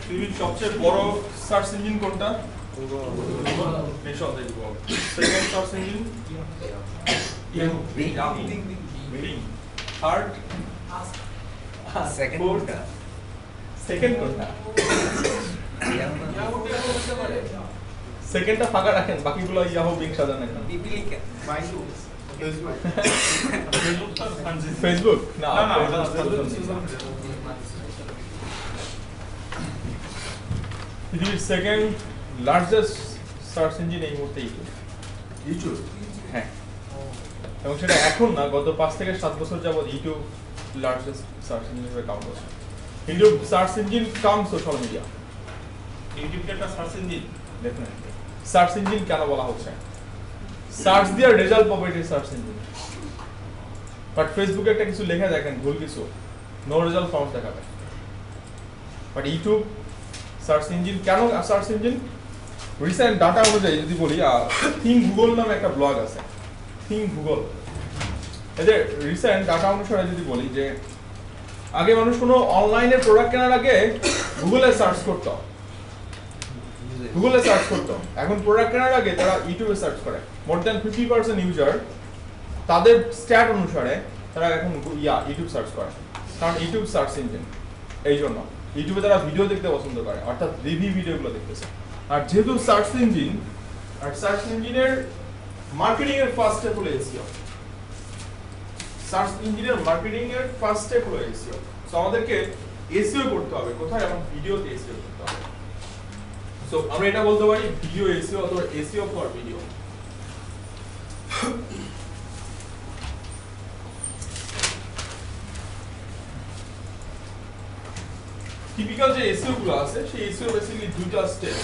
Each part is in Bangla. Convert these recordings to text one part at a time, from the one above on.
পৃথিবীর সবচেয়ে বড় সার্চ ইঞ্জিন কোনটা? Second search engine third second কোনটা? সেকেন্ড কোনটা? সেকেন্ডটা ফাঁকা রাখেন, বাকিগুলো ইয়াহু বিং সাজান এখন। ফেসবুক না পৃথিবীর সেকেন্ড লার্জেস্ট সার্চ ইঞ্জিন এই মুহূর্তে ইউটিউব। হ্যাঁ, এবং সেটা এখন না, গত 5 থেকে 7 বছর যাবত ইউটিউব লার্জেস্ট সার্চ ইঞ্জিন হিসেবে কাউন্ট হচ্ছে। ইউটিউব সার্চ ইঞ্জিন কাম সোশ্যাল মিডিয়া। ইউটিউবকে একটা সার্চ ইঞ্জিন, দেখুন সার্চ ইঞ্জিন কেন বলা হচ্ছে? সার্চ দিয়ে রেজাল্ট পাবে, এটা সার্চ ইঞ্জিন। বাট ফেসবুকে একটা কিছু লেখা দেখেন ভুল কিছু, নো রেজাল্ট ফাউন্ড দেখাবে। বাট ইউটিউব সার্চ ইঞ্জিন কেন সার্চ ইঞ্জিন? রিসেন্ট ডাটা অনুযায়ী যদি বলি, থিঙ্ক গুগল নামে একটা ব্লগ আছে, থিঙ্ক গুগল। এদের রিসেন্ট ডাটা অনুসারে যদি বলি যে আগে মানুষ কোনো অনলাইনে প্রোডাক্ট কেনার আগে গুগলে সার্চ করতো, এখন প্রোডাক্ট কেনার আগে তারা ইউটিউবে সার্চ করে। মোর দ্যান 50% ইউজার তাদের স্ট্যাট অনুসারে তারা এখন ইউটিউব সার্চ করে, কারণ ইউটিউব সার্চ ইঞ্জিন। এই জন্য ইউটিউবে তারা ভিডিও দেখতে পছন্দ করে, অর্থাৎ রিভিউ ভিডিওগুলো দেখতেছে। আর যেহেতু সার্চ ইঞ্জিন, আর সার্চ ইঞ্জিনের মার্কেটিং এর ফার্স্ট স্টেপ হলো এসইও। সার্চ ইঞ্জিনের মার্কেটিং এর ফার্স্ট স্টেপ হলো এসইও। সো আমাদেরকে এসইও করতে হবে কোথায়? এখন ভিডিওতে এসইও করতে হবে। সো আমরা এটা বলতে পারি ভিডিও এসইও অথবা এসইও ফর ভিডিও। টিপিক্যাল যে এসইও গুলো আছে, সেই এসইও বেসিক্যালি দুইটা স্টেপ।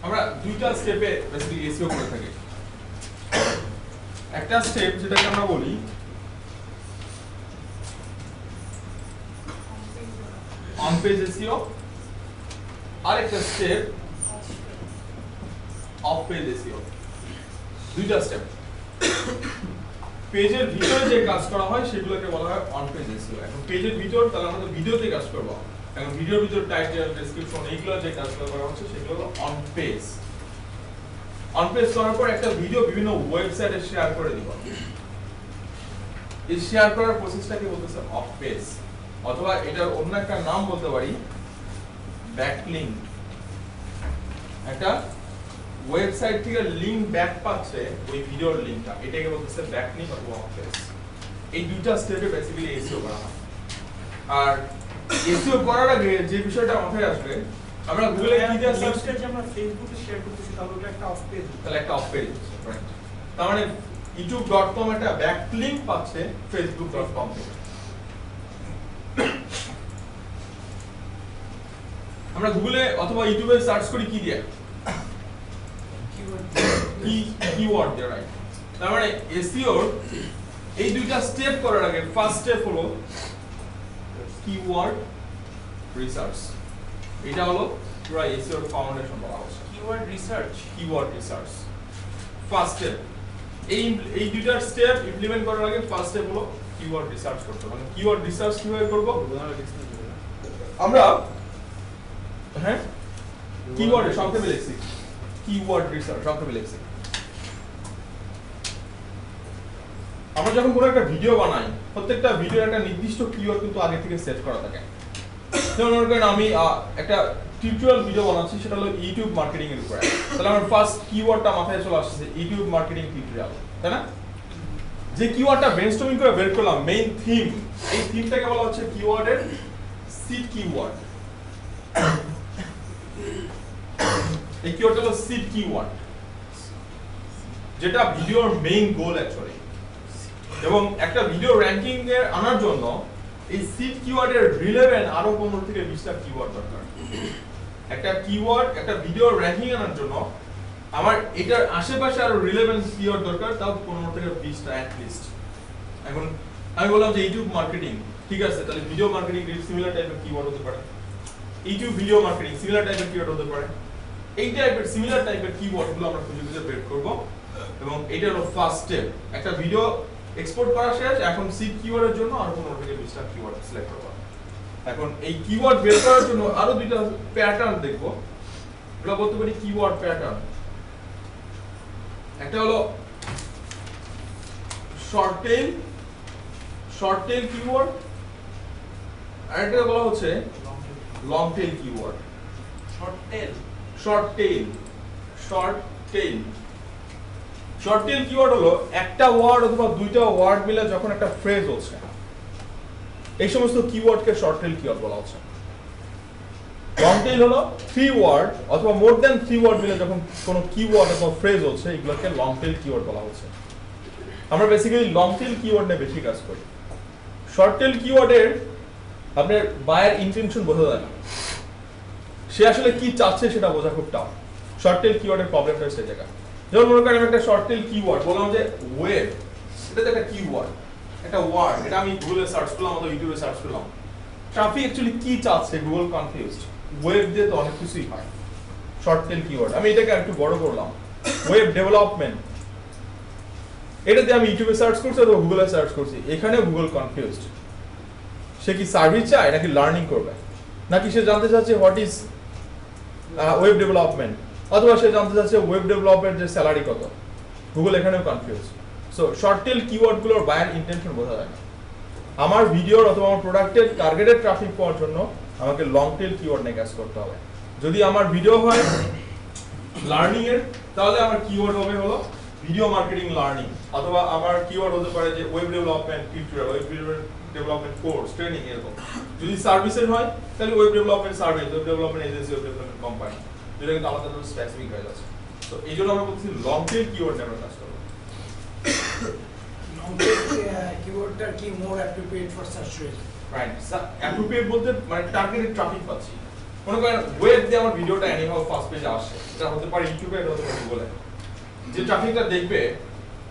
আমরা দুইটা স্টেপে বেসিক্যালি এসইও করে থাকি। একটা স্টেপ যেটাকে আমরা বলি অন পেজ এসইও, আর একটা স্টেপ অফ পেজ এসইও। দুইটা স্টেপ। পেজের ভিতরে যে কাজ করা হয় সেগুলোকে বলা হয় অন পেজ এসইও। এখন পেজের ভিতর, তাহলে আমরা তো ভিডিওতে কাজ করব। এখন ভিডিওর ভিতর টাইটেল, ডেসক্রিপশন এইগুলো যে কাজগুলো করা হচ্ছে সেগুলো হলো অন পেজ। অন পেজ করার পর একটা ভিডিও বিভিন্ন ওয়েবসাইটে শেয়ার করে দিব। এই শেয়ার করার প্রসেসটাকে বলতেছে অফ পেজ, অথবা এটার অন্য একটা নাম বলতে পারি ব্যাকলিংক। একটা ওয়েবসাইট থেকে লিংক ব্যাক পাচ্ছে ওই ভিডিওর লিংকটা, এটাকে বলতেছে ব্যাকলিংক অথবা অফ পেজ। এই দুইটা স্টেপে বেসিক্যালি এসইও করা হয়। আর এসইও করার আগে যে বিষয়টা মাথায় আসবে, আমরা গুগলে কি দিয়ে সার্চ করছি, আমরা ফেসবুকে শেয়ার করতেছি, তাহলে এটা একটা অফ পেজ, তাহলে একটা অফ পেজ, রাইট? তার মানে youtube.com একটা ব্যাকলিংক পাচ্ছে facebook.com থেকে। আমরা গুগলে অথবা ইউটিউবে সার্চ করি কি দিয়ে? কিওয়ার্ড দিয়ে, রাইট? তার মানে এসইও এই দুইটা স্টেপ করার আগে ফার্স্ট স্টেপ হলো কিওয়ার্ড রিসার্চ। এটা হলো পুরো এসইও এর ফাউন্ডেশন বলা হচ্ছে। Keyword research first step. এই দুইটা স্টেপ ইমপ্লিমেন্ট করার আগে ফার্স্ট স্টেপ হলো কিওয়ার্ড রিসার্চ করতে হবে। কিওয়ার্ড রিসার্চ কিভাবে করব? আমরা কিওয়ার্ড সংক্ষেপে লিখছি, কিওয়ার্ড রিসার্চ সংক্ষেপে লিখছি। আমরা যখন কোনো একটা ভিডিও বানাই, প্রত্যেকটা ভিডিওর একটা নির্দিষ্ট কিওয়ার্ড কিন্তু আগে থেকে সেট করা থাকে। যেমন মনে করেন আমি একটা টিউটোরিয়াল ভিডিও বানাচ্ছি, সেটা হলো ইউটিউব মার্কেটিং এর উপরে। তাহলে আমার ফার্স্ট কিওয়ার্ডটা মাথায় চলে আসছে ইউটিউব মার্কেটিং টিউটোরিয়াল, তাই না? যে কিওয়ার্ডটা ব্রেনস্টর্মিং করে বের করলাম, মেইন থিম, এই থিমটাকে বলা হচ্ছে কিওয়ার্ডের সিড কিওয়ার্ড। এই কিওয়ার্ডটা হলো সিড কিওয়ার্ড, যেটা ভিডিওর মেইন গোল অ্যাকচুয়ালি। এবং একটা ভিডিও র্যাঙ্কিং এ আনার জন্য এই সিড কিওয়ার্ডের রিলেভেন্ট আরো 15 থেকে 20টা কিওয়ার্ড দরকার। একটা কিওয়ার্ড একটা ভিডিও র্যাঙ্কিং আনার জন্য আমার এটার আশেপাশে আরো রিলেভেন্ট কিওয়ার্ড দরকার, তাও 15 থেকে 20টা অ্যাট লিস্ট। এখন আমি বললাম যে ইউটিউব মার্কেটিং, ঠিক আছে, তাহলে ভিডিও মার্কেটিং সিমিলার টাইপের কিওয়ার্ড হতে পারে, ইউটিউব ভিডিও মার্কেটিং সিমিলার টাইপের কিওয়ার্ড হতে পারে। এই টাইপের সিমিলার টাইপের কিওয়ার্ডগুলো আমরা খুঁজে খুঁজে বের করব এবং এটা হলো ফার্স্ট স্টেপ। একটা ভিডিও এক্সপোর্ট করা শেষ, এখন সিড কিওয়ার্ডের জন্য আরো 15 থেকে 20টা কিওয়ার্ড সিলেক্ট করব। এখন এই কিওয়ার্ড বের করার জন্য আরো দুইটা প্যাটার্ন দেখব, এগুলো বলতে পারি কিওয়ার্ড প্যাটার্ন। একটা হলো শর্ট টেল কিওয়ার্ড, আর একটা বলা হচ্ছে long tail keyword. Short tail keyword হলো একটা ওয়ার্ড অথবা দুইটা ওয়ার্ড মিলে যখন একটা ফ্রেজ হচ্ছে, এই সমস্ত কিওয়ার্ডকে শর্ট টেল কিওয়ার্ড বলা হচ্ছে। লং টেল হলো 3 ওয়ার্ড অথবা মোর দ্যান 3 ওয়ার্ড মিলে যখন কোনো কিওয়ার্ড অথবা ফ্রেজ হচ্ছে, এগুলোকে লং টেল কিওয়ার্ড বলা হচ্ছে। আমরা বেসিক্যালি লং টেল কিওয়ার্ড নিয়ে বেশি কাজ করি। শর্ট টেল কিওয়ার্ডের আপনার বায়ার ইন্টেনশন বোঝা যায় না, সে আসলে কি চাচ্ছে সেটা বোঝা খুব টাফ। শর্ট টেল কিওয়ার্ডের প্রবলেমটা হচ্ছে জায়গা। যেমন মনে করেন আমি একটা শর্ট টেল কিওয়ার্ড বললাম যে ওয়েব, এটা তো একটা কিওয়ার্ড, একটা ওয়ার্ড, এটা আমি গুগলে সার্চ করলাম অথবা ইউটিউবে সার্চ করলাম। ট্রাফিক অ্যাকচুয়ালি কি চাচ্ছে গুগল কনফিউজড। ওয়েব দিয়ে তো অনেক কিছুই হয়, শর্ট টেল কিওয়ার্ড। আমি এটাকে একটু বড় করলাম, ওয়েব ডেভেলপমেন্ট, এটাতে আমি ইউটিউবে সার্চ করছি অথবা গুগলে সার্চ করছি, এখানে গুগল কনফিউজড। সে কি সার্ভিস চায় নাকি লার্নিং করবে, নাকি সে জানতে চাচ্ছে হোয়াট ইজ ওয়েব ডেভেলপমেন্ট, অথবা সে জানতে চাচ্ছে ওয়েব ডেভেলপমেন্ট যে স্যালারি কত। গুগল এখানেও কনফিউজ। সো শর্ট টেল কিওয়ার্ডগুলোর বায়ার ইন্টেনশন বোঝা যায় না। আমার ভিডিওর অথবা আমার প্রোডাক্টের টার্গেটেড ট্রাফিক পাওয়ার জন্য আমাকে লং টেল কিওয়ার্ড নিয়ে কাজ করতে হবে। যদি আমার ভিডিও হয় লার্নিং এর, তাহলে আমার কিওয়ার্ড হবে হলো ভিডিও মার্কেটিং লার্নিং, অথবা আমার কিওয়ার্ড হতে পারে যে web development tutorial, web development course, training এরকম। যদি সার্ভিসের হয় তাহলে web development service, web development agency, web development company, যেটা কিন্তু আলাদা আলাদা স্পেসিফিক হয়ে যাচ্ছে। তো এই জন্য আমরা বলছি লং টেল কিওয়ার্ড নিয়ে আমরা কাজ করব। লং টেল কিওয়ার্ডটা কি মোর appropriate for search result? Right, appropriate বলতে মানে টার্গেটেড ট্রাফিক পাচ্ছি। মনে করেন ওয়েব দিয়ে আমার ভিডিওটা এনিহাউ ফার্স্ট পেজে আসে, এটা হতে পারে ইউটিউবে, এটা হতে পারে গুগলে। যে ট্রাফিকটা দেখবে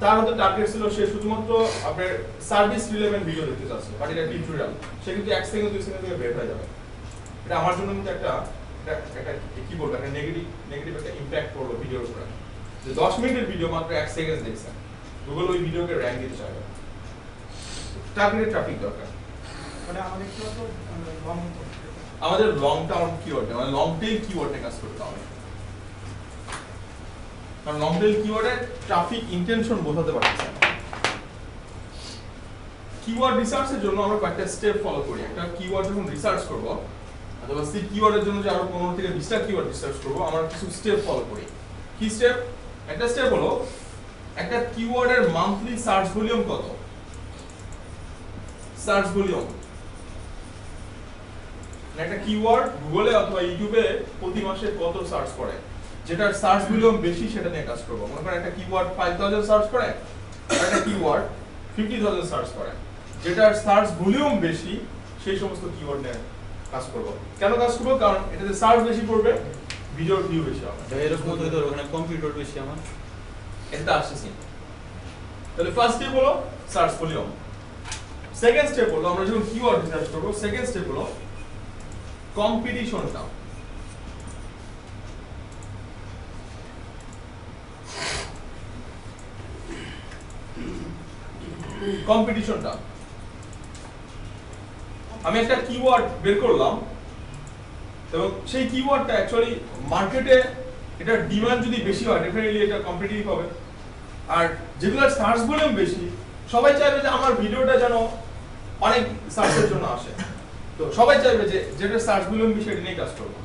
তার হতে টার্গেট ছিল সে শুধুমাত্র আপনার সার্ভিস রিলেভেন্ট ভিডিও দেখতে চাচ্ছে, বাট এটা টিউটোরিয়াল, সে কিন্তু 1 সেকেন্ড 2 সেকেন্ড থেকে বের হয়ে যাবে। এটা আমার জন্য কিন্তু একটা কি বলবো, একটা নেগেটিভ একটা ইমপ্যাক্ট পড়লো ভিডিওর উপরে। যে 10 মিনিটের ভিডিও মাত্র 1 সেকেন্ড দেখছেন, গুগল ওই ভিডিওকে র‍্যাঙ্ক দিতে চাইবে। টার্গেটেড ট্রাফিক দরকার, মানে আমাদের লং টার্ম কিওয়ার্ড, মানে লং টেল কিওয়ার্ডে কাজ করতে হবে। কারণ লং টেল কিওয়ার্ডে ট্রাফিক ইন্টেনশন বোঝাতে পারছে না। কিওয়ার্ড রিসার্চের জন্য আমরা কয়েকটা স্টেপ ফলো করি। একটা কিওয়ার্ড যখন রিসার্চ করব, অথবা সি কিওয়ার্ডের জন্য যে আরো 15 থেকে 20টা কিওয়ার্ড রিসার্চ করব, আমরা কিছু স্টেপ ফলো করি। কি স্টেপ? একটা স্টেপ হলো একটা কিওয়ার্ডের মান্থলি সার্চ ভলিউম কত। সার্চ ভলিউম একটা কিওয়ার্ড গুগলে অথবা ইউটিউবে প্রতি মাসে কত সার্চ করে, যেটার সার্চ ভলিউম বেশি সেটা নিয়ে কাজ করব। মনে করেন একটা কিওয়ার্ড 5000 সার্চ করে, আর একটা কিওয়ার্ড 50000 সার্চ করে, যেটার সার্চ ভলিউম বেশি সেই সমস্ত কিওয়ার্ড নিয়ে কাজ করব। কেন কাজ করব? কারণ এটাতে সার্চ বেশি পড়বে, ভিডিওর ভিউ বেশি হবে। এরকম তো ধরো ওখানে কম্পিউটার বেশি আমার এটা আসছে। তাহলে ফার্স্ট স্টেপ হলো সার্চ ভলিউম। সেকেন্ড স্টেপ হলো আমরা যখন কিওয়ার্ড রিসার্চ করব, সেকেন্ড স্টেপ হলো কম্পিটিশনটা। কম্পিটিশনটা আমি একটা কিওয়ার্ড বের করলাম এবং সেই কিওয়ার্ডটা অ্যাকচুয়ালি মার্কেটে এটা ডিমান্ড যদি বেশি হয়, ডেফিনেটলি এটা কম্পিটিটিভ হবে। আর যেগুলোর সার্চ ভলিউম বেশি, সবাই চাইবে যে আমার ভিডিওটা যেন অনেক সার্চের জন্য আসে। তো সবাই চাইবে যে যেটা সার্চ ভলিউম বেশি এটা নিয়ে কাজ করবো।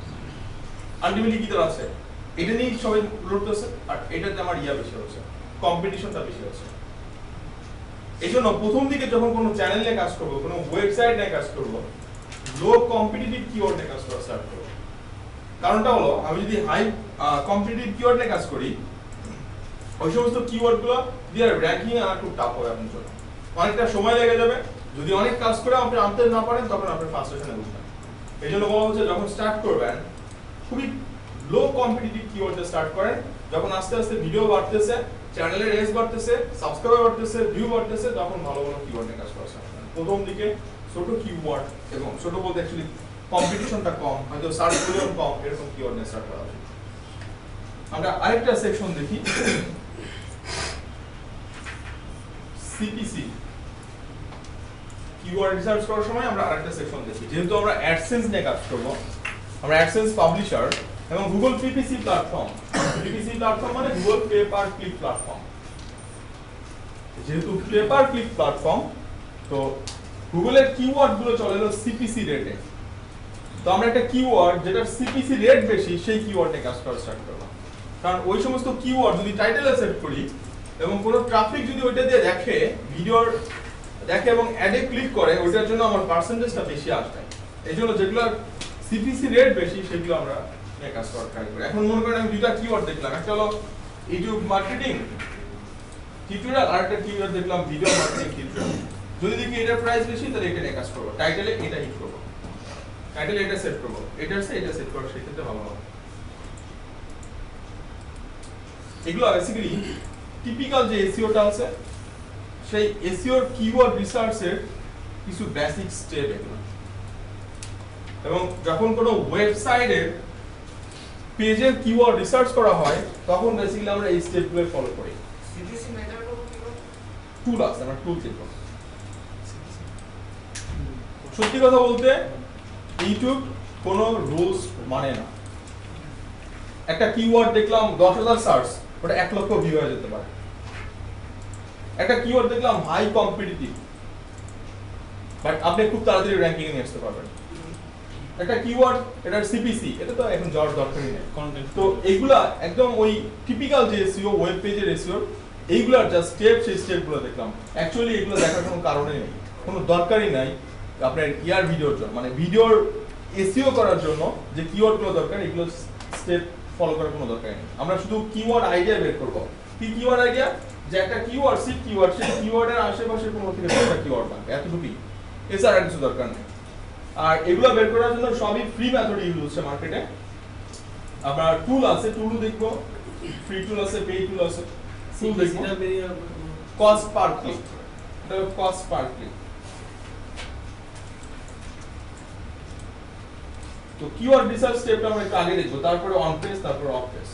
আলটিমেটলি কি আছে, এটা নিয়ে সবাই লড়তেছে, আর এটাতে আমার বেশি হচ্ছে, কম্পিটিশনটা বেশি হচ্ছে। এই জন্য প্রথম দিকে যখন কোনো চ্যানেল নিয়ে কাজ করবো, কোনো ওয়েবসাইট নিয়ে কাজ করবো, লো কম্পিটিটিভ কিওয়ার্ড নিয়ে কাজ করা স্টার্ট করবো। কারণটা হলো আমি যদি হাই কম্পিটিটিভ কিওয়ার্ড নিয়ে কাজ করি, ওই সমস্ত কিওয়ার্ডগুলো দিয়ে র‍্যাঙ্কিং আনা খুব টাফ হবে আপনার জন্য, অনেকটা সময় লেগে যাবে। যদি অনেক কাজ করে আপনি আনতে না পারেন, তখন আপনি ফ্রাস্ট্রেশনে বুঝবেন। এই জন্য বলা হচ্ছে যখন স্টার্ট করবেন খুবই লো কম্পিটিটিভ কিওয়ার্ড দিয়ে স্টার্ট করেন। যখন আস্তে আস্তে ভিডিও বাড়তেছে, চ্যানেলের রেস বাড়তেছে, সাবস্ক্রাইবার বাড়তেছে, ভিউ বাড়তেছে, তখন ভালো ভালো কিওয়ার্ড নিয়ে কাজ করা স্টার্ট করেন। প্রথম দিকে ছোট কিওয়ার্ড এবং ছোট বলতে অ্যাকচুয়ালি কম্পিটিশনটা কম, হয়তো সার্চ ভলিউম কম, এরকম কিওয়ার্ড নিয়ে স্টার্ট করা উচিত। আমরা আরেকটা সেকশন দেখি, সিপিসি কিওয়ার্ড রিসার্চ করার সময় আমরা আরেকটা সেকশন দেখি। যেহেতু আমরা অ্যাডসেন্স নিয়ে কাজ করব, আমরা অ্যাডসেন্স পাবলিশার এবং Google PPC platform, PPC platform মানে Google pay per click platform. যেহেতু পে পার ক্লিক প্ল্যাটফর্ম, তো গুগলের কিওয়ার্ড গুলো চলে হলো সিপিসি রেটে। তো আমরা একটা কিওয়ার্ড যেটার সিপিসি রেট বেশি সেই কিওয়ার্ড নিয়ে কাজ করা স্টার্ট করব। কারণ ওই সমস্ত কিওয়ার্ড যদি টাইটেলে সেট করি এবং কোনো ট্রাফিক যদি ওইটা দিয়ে দেখে, ভিডিওর দেখে এবং অ্যাডে ক্লিক করে, ওইটার জন্য আমার পার্সেন্টেজটা বেশি আসবে। এই জন্য যেগুলো সিপিসি রেট বেশি সেগুলো আমরা নিয়ে কাজ করা ট্রাই করি। এখন মনে করেন আমি দুইটা কিওয়ার্ড দেখলাম, একটা হলো ইউটিউব মার্কেটিং টিউটোরিয়াল, আর একটা কিওয়ার্ড দেখলাম ভিডিও মার্কেটিং টিউটোরিয়াল। যদি দেখি এটার প্রাইস বেশি তাহলে এটা নিয়ে কাজ করবো, টাইটেলে এটা হিট করবো, টাইটেলে এটা সেট করবো, এটার সে এটা সেট করবো, সেক্ষেত্রে ভালো হবে। এগুলো বেসিক্যালি টিপিক্যাল যে এসইওটা আছে সেই এসইওর কিওয়ার্ড রিসার্চের কিছু বেসিক স্টেপ এগুলো। এবং যখন কোনো ওয়েবসাইটের পেজের কিওয়ার্ড রিসার্চ করা হয় তখন বেসিক্যালি আমরা এই স্টেপগুলো ফলো করি। সিপিসি মেথড হলো কি? টুল আছে, আমরা টুল দেখব। সত্যি কথা বলতে ইউটিউব কোনো রুলস মানে না। একটা কিওয়ার্ড দেখলাম 10,000 সার্চ, ওটা 1 লক্ষ ভিউ হয়ে যেতে পারে। একটা কিওয়ার্ড দেখলাম হাই কম্পিটিটিভ, বাট আপনি খুব তাড়াতাড়ি র‍্যাঙ্কিং এ নিয়ে আসতে পারবেন। একটা কিওয়ার্ড এটার সিপিসি, এটা তো এখন যাওয়ার দরকারই নেই। তো এইগুলা একদম ওই টিপিক্যাল যে এসইও, ওয়েব পেজের এসইও, এইগুলার যা স্টেপ, সেই স্টেপগুলো দেখলাম। অ্যাকচুয়ালি এগুলো দেখার কোনো কারণই নেই, কোনো দরকারই নাই আপনার ইয়ার ভিডিওর জন্য, মানে ভিডিওর এসইও করার জন্য যে কিওয়ার্ডগুলো দরকার, এগুলো স্টেপ ফলো করার কোনো দরকার নেই। আমরা শুধু কিওয়ার্ড আইডিয়া বের করব। কি কিওয়ার্ড আইডিয়া? যে একটা কিওয়ার্ড, সিট কিওয়ার্ড, সেই কিওয়ার্ডের আশেপাশে কোনো থেকে একটা কিওয়ার্ড বানাবে, এতটুকুই, এছাড়া আর কিছু দরকার নেই। আর এগুলো বের করার জন্য সবই ফ্রি মেথড ইউজ হচ্ছে মার্কেটে। আমরা টুল আছে, টুল দেখব, ফ্রি টুল আছে, পেইড টুল আছে। টুল দেখব, কস্ট পার ক্লিক, এটা কস্ট পার ক্লিক। তো কিওয়ার্ড রিসার্চ স্টেপটা আমরা একটু আগে দেখব, তারপরে অন পেজ, তারপরে অফ পেজ।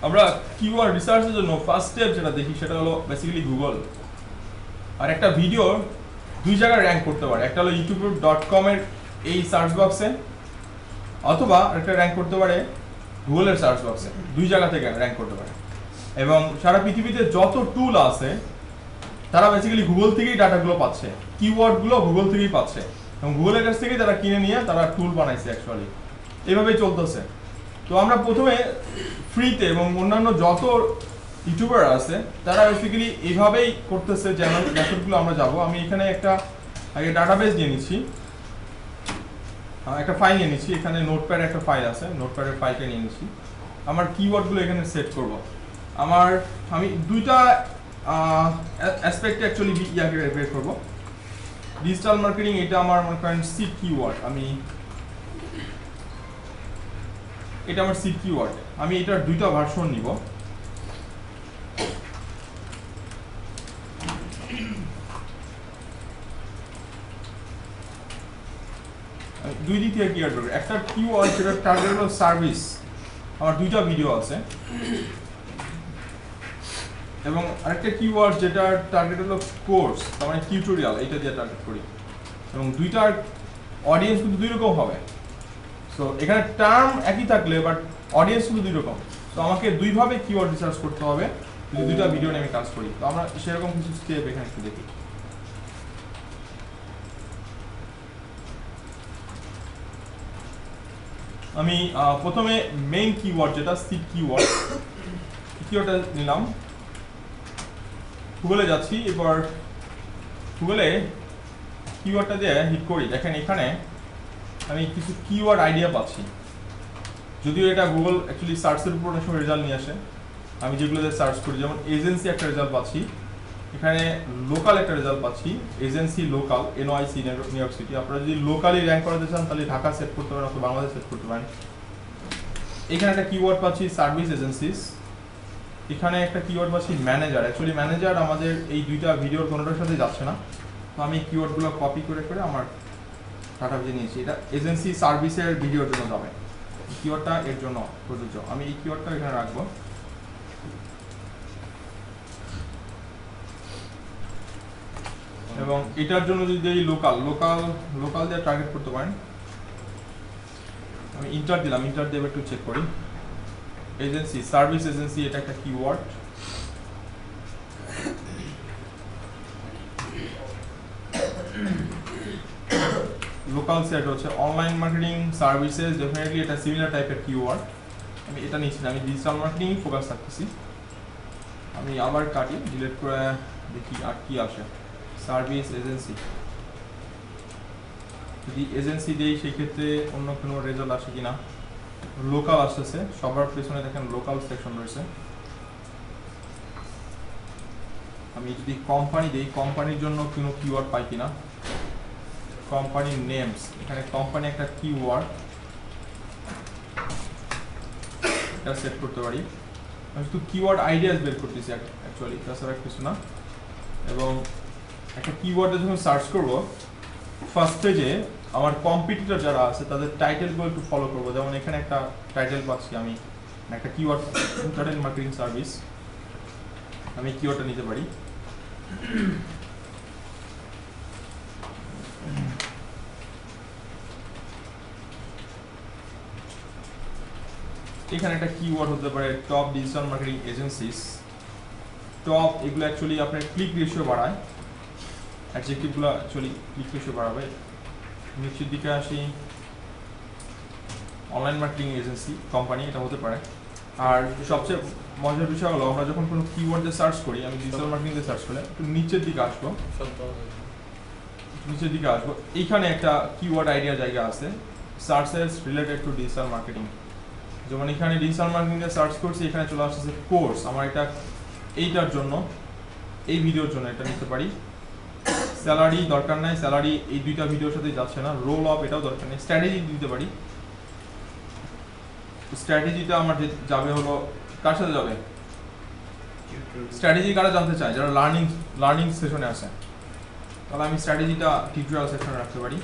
আমরা কিওয়ার্ড রিসার্চের জন্য ফার্স্ট স্টেপ যেটা দেখি সেটা হলো বেসিক্যালি গুগল। আর একটা ভিডিও দুই জায়গায় র‍্যাঙ্ক করতে পারে, একটা হলো youtube.com এর এই সার্চ বক্সে, অথবা একটা র‍্যাঙ্ক করতে পারে গুগলের সার্চ বক্সে। দুই জায়গা থেকে র‍্যাঙ্ক করতে পারে। এবং সারা পৃথিবীতে যত টুল আছে তারা বেসিক্যালি গুগল থেকেই ডাটাগুলো পাচ্ছে, কিওয়ার্ডগুলো গুগল থেকেই পাচ্ছে, এবং গুগলের কাছ থেকেই তারা কিনে নিয়ে তারা টুল বানাইছে অ্যাকচুয়ালি। এভাবেই চলতেছে। তো আমরা প্রথমে ফ্রিতে এবং অন্যান্য যত ইউটিউবার আছে তারা বেসিক্যালি এইভাবেই করতেছে, যেন মেথডগুলো আমরা যাব। আমি এখানে একটা আগে ডাটাবেস নিয়ে নিচ্ছি, একটা ফাইল নিয়ে নিচ্ছি, এখানে নোটপ্যাড একটা ফাইল আছে, নোটপ্যাডের ফাইলটা নিয়ে নিচ্ছি। আমার কিওয়ার্ডগুলো এখানে সেট করব। আমি দুইটা অ্যাসপেক্টে অ্যাকচুয়ালি ইয়াকে বের করব। ডিজিটাল মার্কেটিং, এটা আমার মনে করেন সিট কিওয়ার্ড, এটা আমার সিট কিওয়ার্ড। আমি এটার দুইটা ভার্সন নিব। দুই দিক থেকে কিওয়ার্ড করব। একটা কিওয়ার্ড যেটা টার্গেট হলো সার্ভিস, আমার দুইটা ভিডিও আছে, এবং আরেকটা কিওয়ার্ড যেটা টার্গেট হলো কোর্স, তার মানে টিউটোরিয়াল, এটা দিয়ে টার্গেট করি। এবং দুইটার অডিয়েন্স কিন্তু দুই রকম হবে। সো এখানে টার্ম একই থাকলে বাট অডিয়েন্স কিন্তু দুই রকম। তো আমাকে দুইভাবে কিওয়ার্ড রিসার্চ করতে হবে যদি দুইটা ভিডিও নিয়ে আমি কাজ করি। তো আমরা সেরকম কিছু স্টেপ এখানে একটু দেখি। আমি প্রথমে মেইন কিওয়ার্ড যেটা সিট কিওয়ার্ড, কিওয়ার্ডটা নিলাম, গুগলে যাচ্ছি। এবার গুগলে কিওয়ার্ডটা দিয়ে হিট করি। দেখেন এখানে আমি কিছু কিওয়ার্ড আইডিয়া পাচ্ছি, যদিও এটা গুগল অ্যাকচুয়ালি সার্চের উপর অনেক সময় রেজাল্ট নিয়ে আসে। আমি যেগুলো দিয়ে সার্চ করি, যেমন এজেন্সি একটা রেজাল্ট পাচ্ছি, এখানে লোকাল একটা রেজাল্ট পাচ্ছি, agency local NOIC New York City. আপনারা যদি লোকালি র্যাঙ্ক করাতে চান তাহলে ঢাকা সেট করতে পারেন অথবা বাংলাদেশ সেট করতে পারেন। এখানে একটা কিওয়ার্ড পাচ্ছি সার্ভিস এজেন্সিস, এখানে একটা কিওয়ার্ড পাচ্ছি ম্যানেজার। অ্যাকচুয়ালি ম্যানেজার আমাদের এই দুইটা ভিডিওর কোনোটার সাথে যাচ্ছে না, তো আমি কিওয়ার্ডগুলো কপি করে করে আমার ডাটা বেজে নিয়েছি। এটা এজেন্সি সার্ভিসের ভিডিওর জন্য যাবে, কিওয়ার্ডটা এর জন্য প্রযোজ্য। আমি এই কিওয়ার্ডটা এখানে রাখবো। এবং এটার জন্য যদি এই লোকাল দিয়ে টার্গেট করতে পারেন। আমি ইন্টার দিলাম, ইন্টার দিয়ে একটু চেক করি। এজেন্সি সার্ভিস এজেন্সি, এটা একটা কিওয়ার্ড। লোকাল সেট হচ্ছে অনলাইন মার্কেটিং সার্ভিসেস, ডেফিনেটলি এটা সিমিলার টাইপের কিওয়ার্ড। আমি এটা নিচ্ছি না, আমি ডিজিটাল মার্কেটিং ফোকাস রাখতেছি। আমি আবার কাটি, ডিলিট করে দেখি আর কি আসে। সার্ভিস এজেন্সি, যদি এজেন্সি দেই সেই ক্ষেত্রে অন্য কোনো রেজাল্ট আসে কিনা। লোকাল আসতেছে, সবার পেছনে দেখেন লোকাল সেকশন রয়েছে। আমি যদি কোম্পানি দেই, কোম্পানির জন্য কোনো কিওয়ার্ড পাই কিনা। কোম্পানির নেমস, এখানে কোম্পানি একটা কিওয়ার্ড, এটা সেট করতে পারি। আমি শুধু কিওয়ার্ড আইডিয়াস বের করতেছি অ্যাকচুয়ালি, তাছাড়া কিছু না। এবং একটা কিওয়ার্ডে যখন সার্চ করব, ফার্স্ট পেজে আমার কম্পিটিটর যারা আছে তাদের টাইটেলগুলো একটু ফলো করবো। যেমন এখানে একটা টাইটেল পাচ্ছি আমি, একটা কিওয়ার্ড ইন্টারনেট মার্কেটিং সার্ভিস, আমি কিওয়ার্ডটা নিতে পারি। এখানে একটা কিওয়ার্ড হতে পারে top digital marketing agencies. Top এগুলো অ্যাকচুয়ালি আপনার ক্লিক রেশিও বাড়ায়, অ্যাডজেক্টিভগুলো অ্যাকচুয়ালি ক্লিক রেশিও বাড়াবে। নিচের দিকে আসি, অনলাইন মার্কেটিং এজেন্সি কোম্পানি, এটা হতে পারে। আর সবচেয়ে মজার বিষয় হলো আমরা যখন কোনো কিওয়ার্ড দিয়ে সার্চ করি, আমি ডিজিটাল মার্কেটিং দিয়ে সার্চ করলে একটু নিচের দিকে আসবো, এইখানে একটা কিওয়ার্ড আইডিয়া জায়গা আছে, searches related to digital marketing. যেমন এখানে ডিজিটাল মার্কেটিং দিয়ে সার্চ করছি, এখানে চলে আসছে কোর্স। আমার এটা এইটার জন্য, এই ভিডিওর জন্য এটা নিতে পারি। স্যালারি দরকার নাই, স্যালারি এই দুইটা ভিডিওর সাথে যাচ্ছে না। রোল অফ, এটাও দরকার নেই। স্ট্র্যাটেজি দিতে পারি, স্ট্র্যাটেজিটা আমার যাবে হলো কার সাথে যাবে, স্ট্র্যাটেজি কারা জানতে চায়, যারা লার্নিং সেশনে আসে, তাহলে আমি স্ট্র্যাটেজিটা টিউটোরিয়াল সেকশনে রাখতে পারি।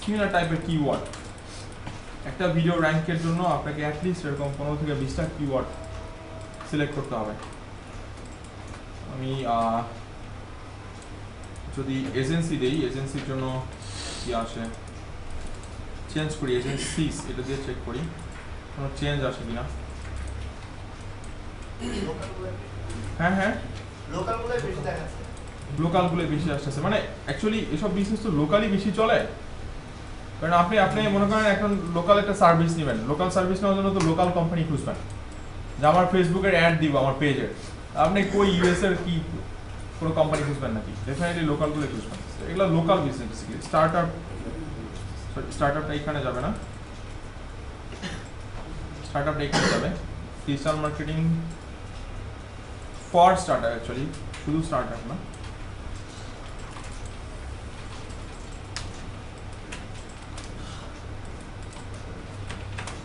সিমিলার টাইপের কিওয়ার্ড, একটা ভিডিও র্যাঙ্কের জন্য আপনাকে অ্যাটলিস্ট এরকম 15 থেকে 20টা কিওয়ার্ড সিলেক্ট করতে হবে। আমি যদি এজেন্সি দেই, এজেন্সির জন্য কি আসে চেঞ্জ করি, এজেন্সিস এটা দিয়ে চেক করি কোনো চেঞ্জ আসে কিনা। হ্যাঁ লোকালগুলো বেশি আসতেছে, মানে অ্যাকচুয়ালি এসব বিজনেস তো লোকালি বেশি চলে। কারণ আপনি মনে করেন এখন লোকাল একটা সার্ভিস নেবেন, লোকাল সার্ভিস নেওয়ার জন্য তো লোকাল কোম্পানি খুঁজবেন, যে আমার ফেসবুকের অ্যাড দিব আমার পেজের, আপনি কই ইউএস এর কি কোনো কোম্পানি খুঁজবেন নাকি? ডেফিনেটলি লোকালগুলো খুঁজবেন। এগুলো লোকাল বিজনেস বেসিক্যালি। স্টার্টআপটা এখানে যাবে না, স্টার্টআপটা এখানে যাবে। Digital marketing for startup, actually শুধু স্টার্টআপ না।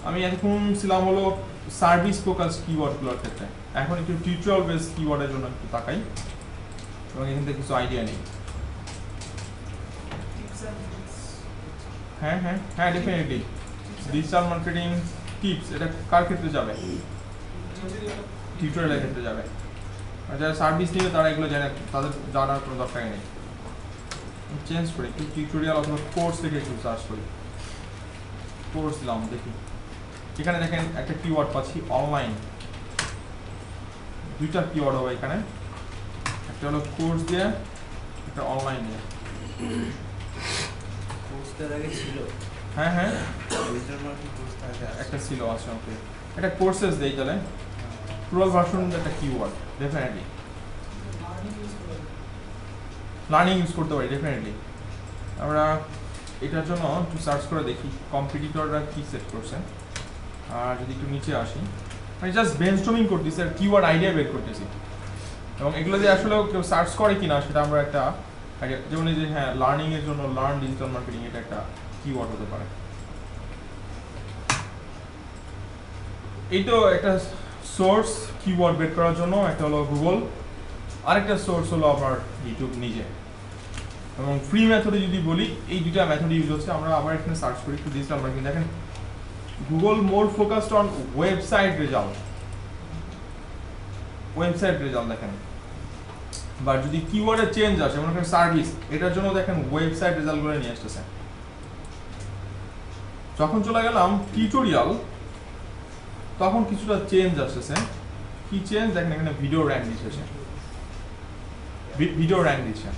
আমি এখন ছিলাম হলো সার্ভিস ফোকাস কিওয়ার্ডগুলোর ক্ষেত্রে, এখন একটু টিউটোরিয়াল বেস কিওয়ার্ডের জন্য একটু তাকাই এবং এখান থেকে কিছু আইডিয়া নেই। হ্যাঁ ডেফিনেটলি ডিজিটাল মার্কেটিং টিপস, এটা কার ক্ষেত্রে যাবে? টিউটোরিয়ালের ক্ষেত্রে যাবে। আর যারা সার্ভিস নেবে তারা এগুলো জানে, তাদের জানার কোনো দরকার নেই। চেঞ্জ করি, একটু টিউটোরিয়াল অথবা কোর্স থেকে একটু সার্চ করি। কোর্স দিলাম, দেখি এখানে দেখেন একটা কিওয়ার্ড পাচ্ছি অনলাইন। দুইটা কিওয়ার্ড হবে এখানে, একটা হলো কোর্স দিয়ে, একটা অনলাইন দিয়ে। হ্যাঁ একটা ছিল, আচ্ছা ওকে। একটা কোর্সেস দেই তাহলে, প্রো ভার্সন একটা কিওয়ার্ড, ডেফিনেটলি লার্নিং ইউজ করতে পারি ডেফিনেটলি। আমরা এটার জন্য একটু সার্চ করে দেখি কম্পিটিটররা কি সেট করছে। আর যদি একটু নিচে আসি, আমি জাস্ট ব্রেনস্টর্মিং করতেছি আর কিওয়ার্ড আইডিয়া বের করতেছি। এবং এগুলো দিয়ে আসলে কেউ সার্চ করে কিনা সেটা আমরা একটা যেমন এই যে হ্যাঁ লার্নিং এর জন্য লার্ন ডিজিটাল মার্কেটিং এটা একটা কিওয়ার্ড হতে পারে। এই তো একটা সোর্স কিওয়ার্ড বের করার জন্য, একটা হলো গুগল, আরেকটা সোর্স হলো আমার ইউটিউব নিজে। এবং ফ্রি মেথডে যদি বলি এই দুটা মেথড ইউজ হচ্ছে। আমরা আবার এখানে সার্চ করি একটু ডিজিটাল মার্কেটিং, দেখেন Google more focused on website result, website result দেখেন। বা যদি কিওয়ার্ডে চেঞ্জ আসে মনে করেন সার্ভিস, এটার জন্য দেখেন ওয়েবসাইট রেজাল্টগুলো নিয়ে আসতেছে। যখন চলে গেলাম টিউটোরিয়াল তখন কিছুটা চেঞ্জ আসতেছে। কি চেঞ্জ দেখেন এখানে ভিডিও র্যাঙ্ক দিচ্ছে, ভিডিও র্যাঙ্ক দিচ্ছে।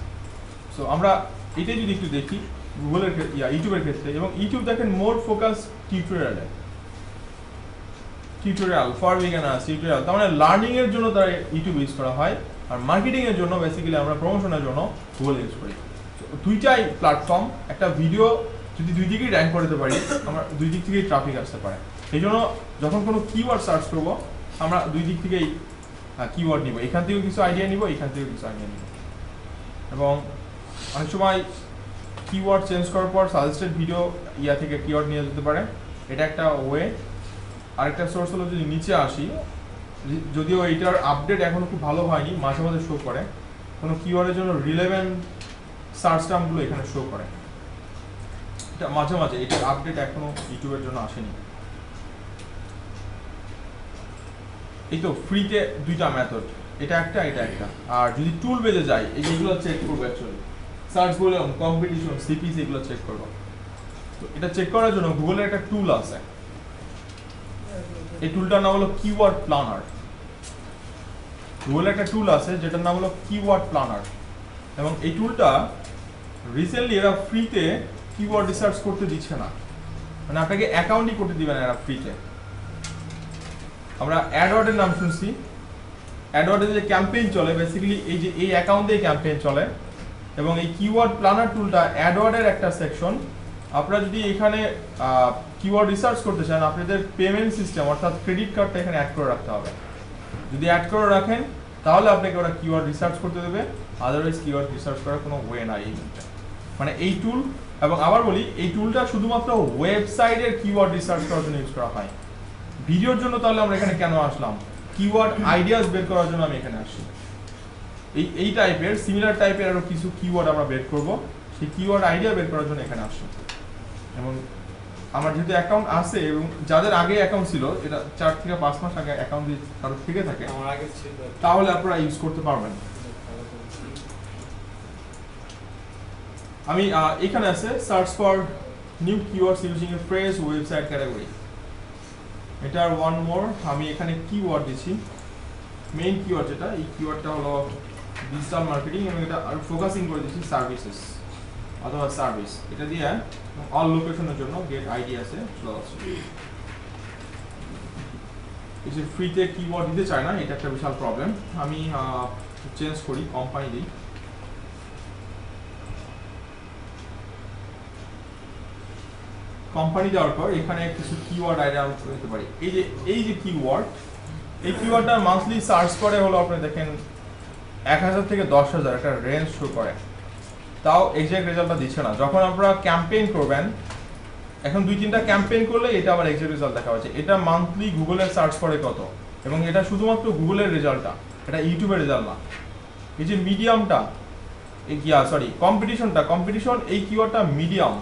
সো আমরা এটাই যদি একটু দেখি গুগলের ইউটিউবের ক্ষেত্রে, এবং ইউটিউব দেখেন মোর ফোকাস টিউটোরিয়ালে, টিউটোরিয়াল ফর বিগিনার্স টিউটোরিয়াল, তার মানে লার্নিং এর জন্য তার ইউটিউব ইউজ করা হয়, আর মার্কেটিং এর জন্য বেসিক্যালি আমরা প্রমোশনের জন্য গুগল ইউজ করি। দুইটাই প্ল্যাটফর্ম, একটা ভিডিও যদি দুই দিকেই র্যাঙ্ক করতে পারি আমরা দুই দিক থেকেই ট্রাফিক আসতে পারে। এই জন্য যখন কোনো কিওয়ার্ড সার্চ করবো আমরা দুই দিক থেকেই কিওয়ার্ড নিব, এখান থেকেও কিছু আইডিয়া নিব, এখান থেকেও কিছু আইডিয়া নিব। এবং অনেক সময় কিওয়ার্ড চেঞ্জ করার পর সাজেস্টেড ভিডিও থেকে কিওয়ার্ড নিয়ে যেতে পারে, এটা একটা ওয়ে। আরেকটা সোর্স হলো যদি নিচে আসি, যদিও এইটার আপডেট এখনো খুব ভালো হয়নি, মাঝে মাঝে শো করে কোনো কিওয়ার্ডের জন্য রিলেভেন্ট সার্চ টার্মগুলো এখানে শো করে, এটা মাঝে মাঝে, এটার আপডেট এখনো ইউটিউবের জন্য আসেনি। এই তো ফ্রিতে দুইটা মেথড, এটা একটা এটা একটা। আর যদি টুল বেজে যায় এই যেগুলো চেক করবো, actually search volume, competition, CPC এগুলো চেক করবো। তো এটা চেক করার জন্য গুগলের একটা টুল আছে, এই টুলটার নাম হলো কিওয়ার্ড প্ল্যানার। গুগলের একটা টুল আছে যেটার নাম হলো কিওয়ার্ড প্ল্যানার, এবং এই টুলটা রিসেন্টলি এরা ফ্রিতে কিওয়ার্ড রিসার্চ করতে দিচ্ছে না, মানে আপনাকে অ্যাকাউন্টই করতে দিবে না এরা ফ্রিতে। আমরা অ্যাডওয়ার্ডের নাম শুনছি, অ্যাডওয়ার্ডের যে ক্যাম্পেইন চলে বেসিক্যালি এই যে এই অ্যাকাউন্ট দিয়ে ক্যাম্পেইন চলে। এবং এই কিওয়ার্ড প্ল্যানার টুলটা অ্যাডওয়ার্ডের একটা সেকশন। আপনারা যদি এখানে কিওয়ার্ড রিসার্চ করতে চান আপনাদের পেমেন্ট সিস্টেম অর্থাৎ ক্রেডিট কার্ডটা এখানে অ্যাড করে রাখতে হবে। যদি অ্যাড করে রাখেন তাহলে আপনাকে ওরা কিওয়ার্ড রিসার্চ করতে দেবে, আদারওয়াইজ কিওয়ার্ড রিসার্চ করার কোনো ওয়ে নাই এই টুলটা। মানে এই টুল, এবং আবার বলি এই টুলটা শুধুমাত্র ওয়েবসাইটের কিওয়ার্ড রিসার্চ করার জন্য ইউজ করা হয়। ভিডিওর জন্য তাহলে আমরা এখানে কেন আসলাম? কিওয়ার্ড আইডিয়াস বের করার জন্য আমি এখানে আসি। এই টাইপের সিমিলার টাইপের আরো কিছু কিওয়ার্ড আমরা বের করব, সেই কিওয়ার্ড আইডিয়া বের করার জন্য এখানে আসি। এবং আমার যেহেতু অ্যাকাউন্ট আছে এবং যাদের আগে অ্যাকাউন্ট ছিল, এটা 4 থেকে 5 মাস আগে অ্যাকাউন্ট যদি কারো থেকে থাকে আমার আগে ছিল, তাহলে আপনারা ইউজ করতে পারবেন। আমি এখানে আছে search for new keywords using a phrase website category, এটার ওয়ান মোর। আমি এখানে কিওয়ার্ড দিচ্ছি, মেইন কিওয়ার্ড যেটা, এই কিওয়ার্ডটা হলো ডিজিটাল মার্কেটিং, এবং এটা আর ফোকাসিং করে দিচ্ছি সার্ভিসেস অথবা সার্ভিস। এটা দিয়ে অল লোকেশনের জন্য গেট আইডি আছে চলে আসছে। এই যে ফ্রিতে কিওয়ার্ড দিতে চায় না, এটা একটা বিশাল প্রবলেম। আমি চেঞ্জ করি, কোম্পানি দিই। কোম্পানি দেওয়ার পর এখানে কিছু কিওয়ার্ড আইডিয়া আমি দিতে পারি। এই যে কিওয়ার্ড, এই কিওয়ার্ডটা মান্থলি সার্চ করে হলো আপনি দেখেন 1000 থেকে 10,000 একটা রেঞ্জ শো করে, তাও এক্সাক্ট রেজাল্টটা দিচ্ছে না। যখন আপনারা ক্যাম্পেইন করবেন, এখন 2-3টা ক্যাম্পেইন করলে এটা আবার এক্সাক্ট রেজাল্ট দেখা যাচ্ছে। এটা মান্থলি গুগলের সার্চ করে কত, এবং এটা শুধুমাত্র গুগলের রেজাল্টটা, এটা ইউটিউবের রেজাল্ট না। এই যে মিডিয়ামটা, কম্পিটিশন, এই কিওয়ার্ডটা মিডিয়াম।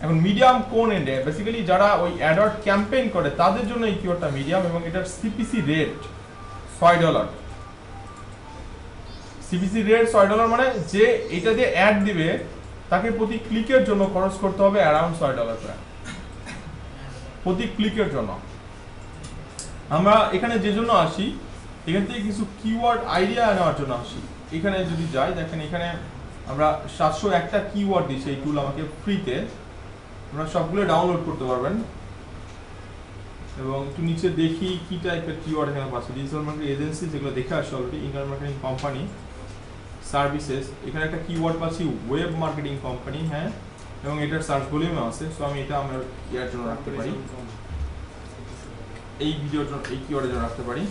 এখন মিডিয়াম কোন এন্ডে? বেসিক্যালি যারা ওই অ্যাডওয়ার্ড ক্যাম্পেইন করে তাদের জন্য এই কিওয়ার্ডটা মিডিয়াম, এবং এটার সিপিসি রেট $6। সিপিসি রেট $6 মানে যে এটা দিয়ে অ্যাড দিবে তাকে প্রতি ক্লিকের জন্য খরচ করতে হবে অ্যারাউন্ড $6 করে প্রতি ক্লিকের জন্য। আমরা এখানে যে জন্য আসি, এখান থেকে কিছু কিওয়ার্ড আইডিয়া নেওয়ার জন্য আসি। এখানে যদি যাই দেখেন এখানে আমরা 701টা কিওয়ার্ড দিচ্ছি এই টুল আমাকে ফ্রিতে, আপনারা সবগুলো ডাউনলোড করতে পারবেন। এবং একটু নিচে দেখি কি টাইপের কিওয়ার্ড এখানে পাচ্ছি। ডিজিটাল মার্কেটিং এজেন্সি, যেগুলো দেখে আসছে already, internet marketing company, services. এখানে একটা কিওয়ার্ড পাচ্ছি ওয়েব মার্কেটিং কোম্পানি, হ্যাঁ, এবং এটার সার্চ ভলিউমে আছে। সো আমি এটা আমার ইয়ার জন্য রাখতে পারি, এই ভিডিওর জন্য, এই কিওয়ার্ডের জন্য রাখতে পারি।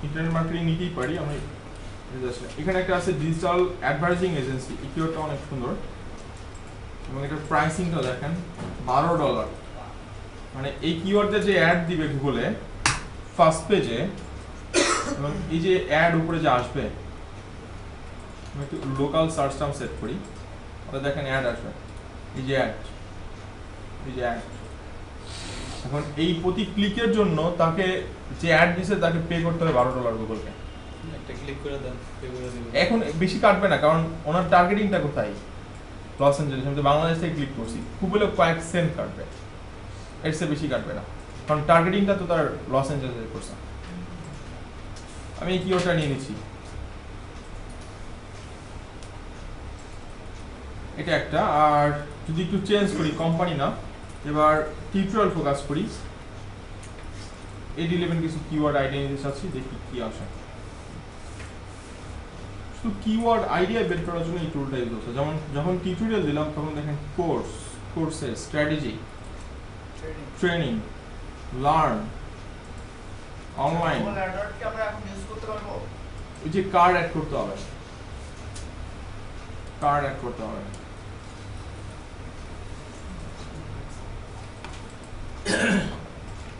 ইন্টারনেট মার্কেটিং নিতেই পারি আমি। এখানে একটা আছে ডিজিটাল অ্যাডভার্টাইজিং এজেন্সি, এই কিওয়ার্ডটা অনেক সুন্দর এবং এটার প্রাইসিংটা দেখেন $12। মানে এই কিওয়ার্ডে যে অ্যাড দিবে গুগলে ফার্স্ট পেজে এবং এই যে অ্যাড উপরে যে আসবে, আমি একটু লোকাল সার্চ টার্ম সেট করি, তাহলে দেখেন অ্যাড আসবে, এই যে অ্যাড, এই যে অ্যাড। এখন এই প্রতি ক্লিকের জন্য তাকে যে অ্যাড দিছে তাকে পে করতে হবে $12 গুগলকে। একটা ক্লিক করে দেন, পে করে দিবেন। এখন বেশি কাটবে না, কারণ ওনার টার্গেটিংটা কোথায়? Los Angeles. আমি তো বাংলাদেশ থেকে ক্লিক করছি, খুব হলে কয়েক সেন্ট কাটবে, এর চেয়ে বেশি কাটবে না, কারণ টার্গেটিংটা তো তার লস অ্যাঞ্জেলেসে করছে। আমি এই কিওয়ার্ডটা নিয়ে নিচ্ছি, এটা একটা। আর যদি একটু চেঞ্জ করি, কোম্পানি না, এবার টিউটোরিয়াল ফোকাস করি, AD11 কিছু কিওয়ার্ড আইডিয়া নিতে চাচ্ছি, দেখি কি আসে। শুধু কিওয়ার্ড আইডিয়া বের করার জন্য এই টুলটা ইউজ হচ্ছে। যেমন যখন টিউটোরিয়াল দিলাম তখন দেখেন course, courses, strategy, training, learn, online, ওই যে কার্ড অ্যাড করতে হবে, কার্ড অ্যাড করতে হবে।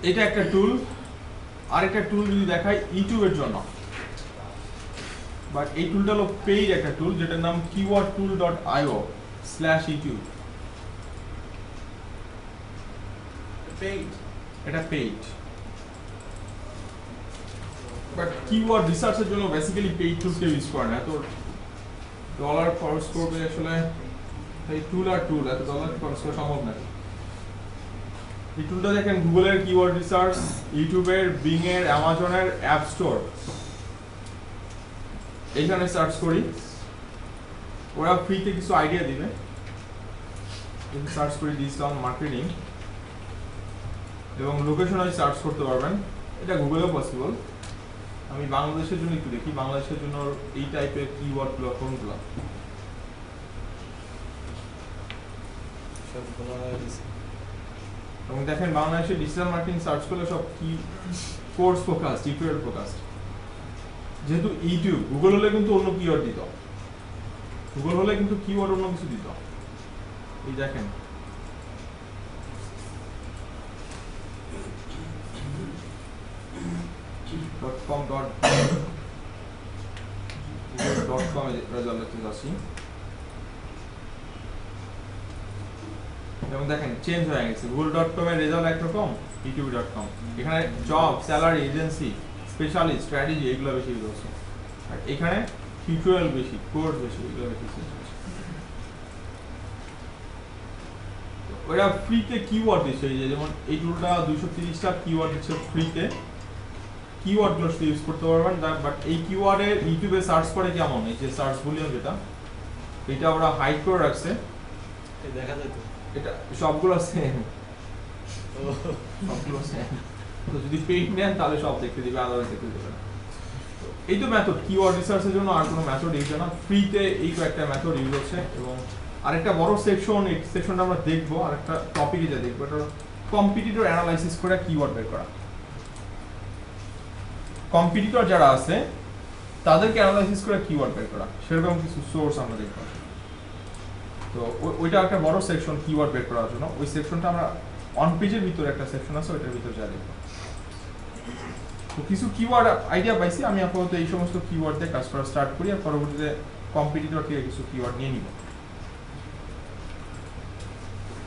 এটা একটা টুল। আরেকটা টুল যদি দেখাই ইউটিউবের জন্য, বাট এই টুলটা হলো পেইড একটা টুল, যেটার নাম keywordtool.io/youtube। এটা পেইড, বাট কিওয়ার্ড রিসার্চের জন্য বেসিক্যালি পেইড টুল কেউ ইউজ করে না। তো ডলার খরচ করবে আসলে এই টুল, আর টুল এত ডলার খরচ করা সম্ভব না। এই টুলটা দেখেন গুগলের কিওয়ার্ড রিসার্চ, ইউটিউবের, বিং এর, অ্যামাজনের অ্যাপ স্টোর, এইখানে সার্চ করি, ওরা ফ্রিতে কিছু আইডিয়া দিবে। সার্চ করি ডিজিটাল মার্কেটিং এবং লোকেশন ওয়াইজ সার্চ করতে পারবেন, এটা গুগলেও পসিবল। আমি বাংলাদেশের জন্য একটু দেখি, বাংলাদেশের জন্য এই টাইপের কিওয়ার্ডগুলো কোনগুলো। এবং দেখেন বাংলাদেশে ডিজিটাল মার্কেটিং সার্চ করলে সব কি কোর্স ফোকাস, টিউটোরিয়াল ফোকাস। যেহেতু ইউটিউব, গুগল হলে কিন্তু অন্য কিওয়ার্ড দিত, গুগল হলে কিন্তু কিওয়ার্ড অন্য কিছু দিত। এই দেখেন .com রেজাল্ট আসি, এবং দেখেন চেঞ্জ হয়ে গেছে। google.com এর রেজাল্ট একরকম, youtube.com এখানে job, salary, agency, specialist, strategy এগুলো বেশি ইউজ হচ্ছে। আর এখানে টিউটোরিয়াল বেশি, কোর্স বেশি, এগুলো বেশি ইউজ হচ্ছে। ওরা ফ্রিতে কিওয়ার্ড দিচ্ছে, এই যে যেমন এই টুলটা 230টা কিওয়ার্ড দিচ্ছে ফ্রিতে, কিওয়ার্ডগুলো শুধু ইউজ করতে পারবেন। বাট এই কিওয়ার্ডে ইউটিউবে সার্চ করে কেমন, এই যে সার্চ ভলিউম যেটা, এটা ওরা হাইড করে রাখছে, দেখা যায় তো এটা সবগুলো সেম, সবগুলো সেম। তো যদি পেইড নেন তাহলে সব দেখতে দিবে, আলাদা দেখতে দিবে না। এই তো মেথড, কিওয়ার্ড রিসার্চের জন্য আর কোনো মেথড ইউজ হয় না, ফ্রিতে এই কয়েকটা মেথড ইউজ হচ্ছে। এবং আরেকটা বড় সেকশন, এই সেকশনটা আমরা দেখবো, আরেকটা টপিকে যা দেখবো, এটা কম্পিটিটর অ্যানালাইসিস করে কিওয়ার্ড বের করা। কম্পিটিটর যারা আছে তাদেরকে অ্যানালাইসিস করে কিওয়ার্ড বের করা, সেরকম কিছু সোর্স আমরা দেখবো। তো ওইটা একটা বড় সেকশন কিওয়ার্ড বের করার জন্য। ওই সেকশনটা আমরা অন পেজের ভিতরে একটা সেকশন আছে, ওইটার ভিতরে যা দেখবো। তো কিছু কিওয়ার্ড আইডিয়া পাইছি, আমি আপাতত এই সমস্ত কিওয়ার্ড দিয়ে কাজ করা স্টার্ট করি, আর পরবর্তীতে কম্পিটিটর থেকে কিছু কিওয়ার্ড নিয়ে নিব।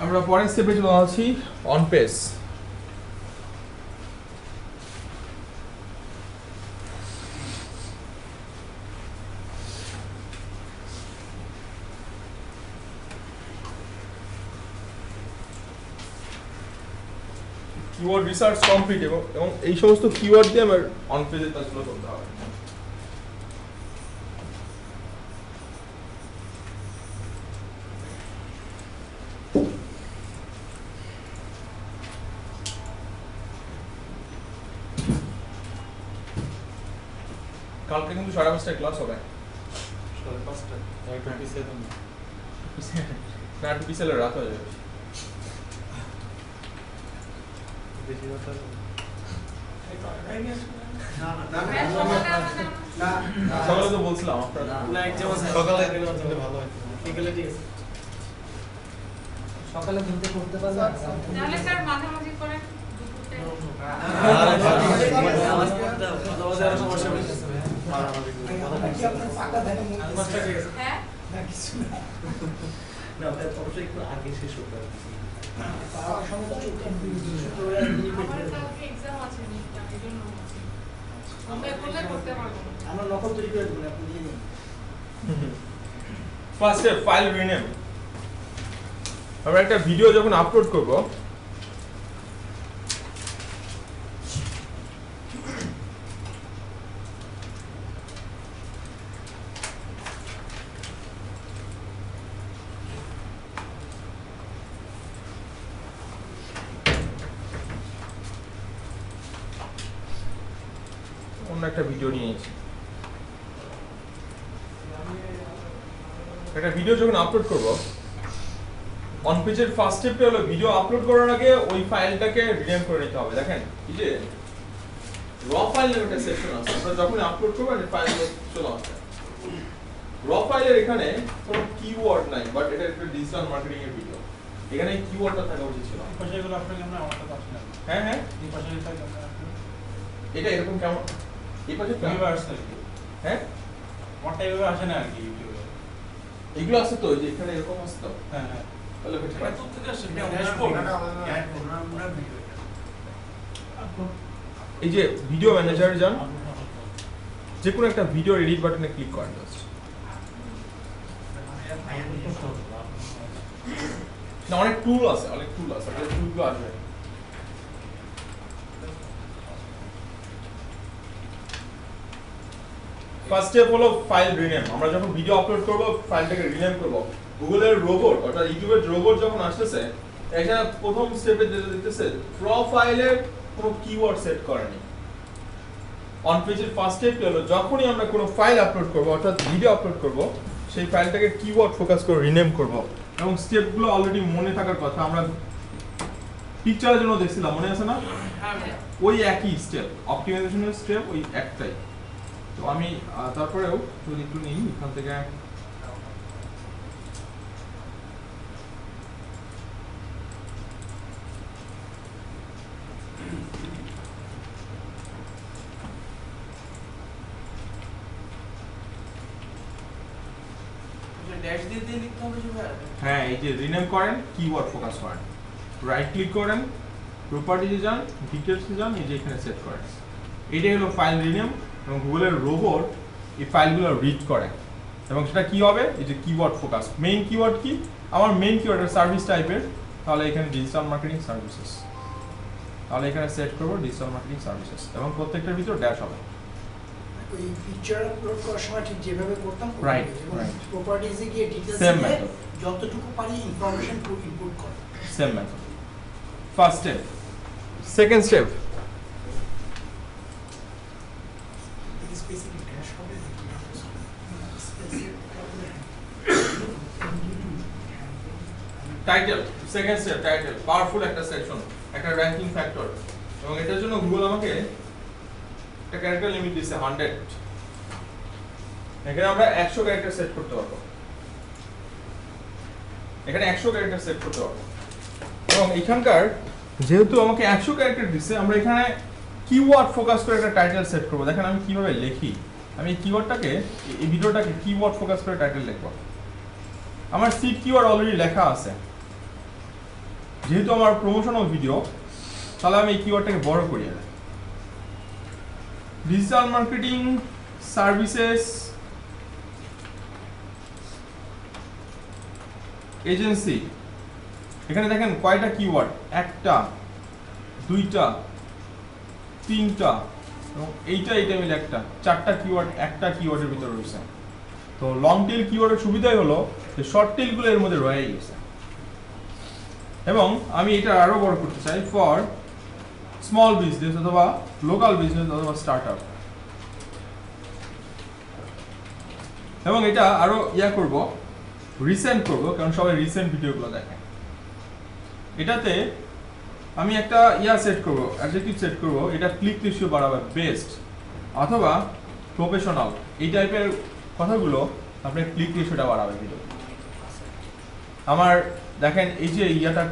আমরা পরের স্টেপে চলে আসছি, on page. Keyword research complete, এবং এই সমস্ত কিওয়ার্ড দিয়ে আমার অন পেজের কাজগুলো করতে হবে। কালকে কিন্তু 5:30টায় ক্লাস হবে। 5:30 একটু পিছিয়ে দেন, না একটু পিছলে রাত হয়ে যাবে। বেশি কথা সকালে তো বলছিলাম আপনার না একদম সকালে দিলে আসলে ভালো হয় বিকেলে ঠিক আছে সকালে ঘুরতে করতে পারলে তাহলে স্যার মাঝামাঝি করে দুপুরটা নামাজ পড়তে হবে নামাজে আর সমস্যা হচ্ছে কি আপনার ফাঁকা থাকে নামাজটা ঠিক আছে হ্যাঁ না কিছু না না ভাই অবশ্যই একটু আগে শেষ হতে হবে তার সঙ্গে তো চোখ আমার কালকে এক্সাম আছে মিডটার্ম এজন্য আমরা করলে করতে পারবো না আমরা নকল তৈরি করে দেবো আপনি দিয়ে দিন ফার্স্ট স্টেপ ফাইল রিনেম আমরা একটা ভিডিও যখন আপলোড করব অন্য একটা ভিডিও নিয়েছি একটা ভিডিও যখন আপলোড করব অন পেজের ফার্স্ট স্টেপটা হলো ভিডিও আপলোড করার আগে ওই ফাইলটাকে রিনেম করে নিতে হবে দেখেন এই যে র ফাইল নামে একটা সেকশন আছে আমরা যখন আপলোড করব এই ফাইলগুলো চলে আসবে র ফাইলের এখানে কোনো কিওয়ার্ড নাই বাট এটা একটা ডিজিটাল মার্কেটিং এর ভিডিও এখানে কিওয়ার্ডটা থাকা উচিত ছিল এই পাশেগুলো আপনার কেমন আমার তো আসে না হ্যাঁ হ্যাঁ এই পাশেগুলো কেমন এটা এরকম কেমন এই পাশে কিভাবে আসছে হ্যাঁ মোটা এইভাবে আসে না আর কি ইউটিউবে এগুলো আছে তো যে এখানে এরকম আছে তো হ্যাঁ হ্যাঁ তাহলে হচ্ছে এটা তো থেকে আসে এটা ড্যাশবোর্ড আমরা ভিডিও এই যে ভিডিও ম্যানেজার যান যে কোনো একটা ভিডিও এডিট বাটনে ক্লিক করেন জাস্ট না অনেক টুল আছে আপনার টুলগুলো আসবে ফার্স্ট স্টেপ হলো ফাইল রিনেম আমরা যখন ভিডিও আপলোড করব ফাইলটাকে রিনেম করব গুগলের রোবট অর্থাৎ ইউটিউবের রোবট যখন আসতেছে এখানে প্রথম স্টেপে যেটা দেখতেছে প্রোফাইলের কোনো কিওয়ার্ড সেট করেনি অন পেজের ফার্স্ট স্টেপ হলো যখনই আমরা কোনো ফাইল আপলোড করব অর্থাৎ ভিডিও আপলোড করব সেই ফাইলটাকে কিওয়ার্ড ফোকাস করে রিনেম করব এবং স্টেপগুলো অলরেডি মনে থাকার কথা আমরা পিকচারের জন্য দেখছিলাম মনে আছে না ওই একই স্টেপ অপটিমাইজেশনের স্টেপ ওই একটাই তো আমি তারপরেও যদি একটু নিই এখান থেকে ড্যাশ দিয়ে দিয়ে লিখতে হবে যে হ্যাঁ এই যে রিনেম করেন কিওয়ার্ড ফোকাস করেন রাইট ক্লিক করেন প্রপার্টিজে যান ডিটেইলসে যান এই যে এখানে সেট করেন এটাই হলো ফাইল রিনেম এবং গুগলের রোবট এই ফাইলগুলো রিড করে এবং সেটা কি হবে এই যে কিওয়ার্ড ফোকাস মেইন কিওয়ার্ড কি আমার মেইন কিওয়ার্ড সার্ভিস টাইপের তাহলে এখানে ডিজিটাল মার্কেটিং সার্ভিসেস তাহলে এখানে সেট করব ডিজিটাল মার্কেটিং সার্ভিসেস এবং প্রত্যেকটার ভিতর ড্যাশ হবে ওই পিকচার আপলোড করার সময় ঠিক যেভাবে করতাম Right, এবং right. প্রপার্টিজে গিয়ে ডিটেইলস Same দিয়ে method. যতটুকু পারি ইনফরমেশন ইনপুট করা same method first step second step specific dash হবে title second step title powerful একটা সেকশন একটা র‍্যাঙ্কিং ফ্যাক্টর এবং এটার জন্য গুগল আমাকে একটা ক্যারেক্টার লিমিট দিয়েছে 100 এখানে আমরা 100 ক্যারেক্টার সেট করতে পারবো এখানে 100 ক্যারেক্টার সেট করতে পারবো এবং এখানকার যেহেতু আমাকে 100 ক্যারেক্টার দিয়েছে আমরা এখানে কিওয়ার্ড ফোকাস করে একটা টাইটেল সেট করব দেখেন আমি কিভাবে লিখি আমি এই কিওয়ার্ডটাকে এই ভিডিওটাকে কিওয়ার্ড ফোকাস করে টাইটেল লিখব আমার সিড কিওয়ার্ড অলরেডি লেখা আছে যেহেতু আমার প্রমোশনাল ভিডিও তাহলে আমি এই কিওয়ার্ডটাকে বড় করি ডিজিটাল মার্কেটিং সার্ভিসেস এজেন্সি এখানে দেখেন কয়টা কিওয়ার্ড একটা দুইটা তিনটা এবং এইটা মিলে একটা চারটা কিওয়ার্ড একটা কিওয়ার্ডের ভিতরে রয়েছে তো লং টেল কিওয়ার্ডের সুবিধাই হলো যে শর্ট টেলগুলো এর মধ্যে রয়ে গেছে এবং আমি এটা আরো বড় করতে চাই ফর স্মল বিজনেস অথবা লোকাল বিজনেস অথবা স্টার্টআপ এবং এটা আরো করব রিসেন্ট করব কারণ সবাই রিসেন্ট ভিডিওগুলো দেখে এটাতে আমি একটা সেট করব, অ্যাডজেক্টিভ সেট করব, এটা ক্লিক রেশিও বাড়াবে বেস্ট অথবা প্রফেশনাল, এই টাইপের কথাগুলো আপনার ক্লিক রেশিওটা বাড়াবে ভিডিও। আমার দেখেন এই যে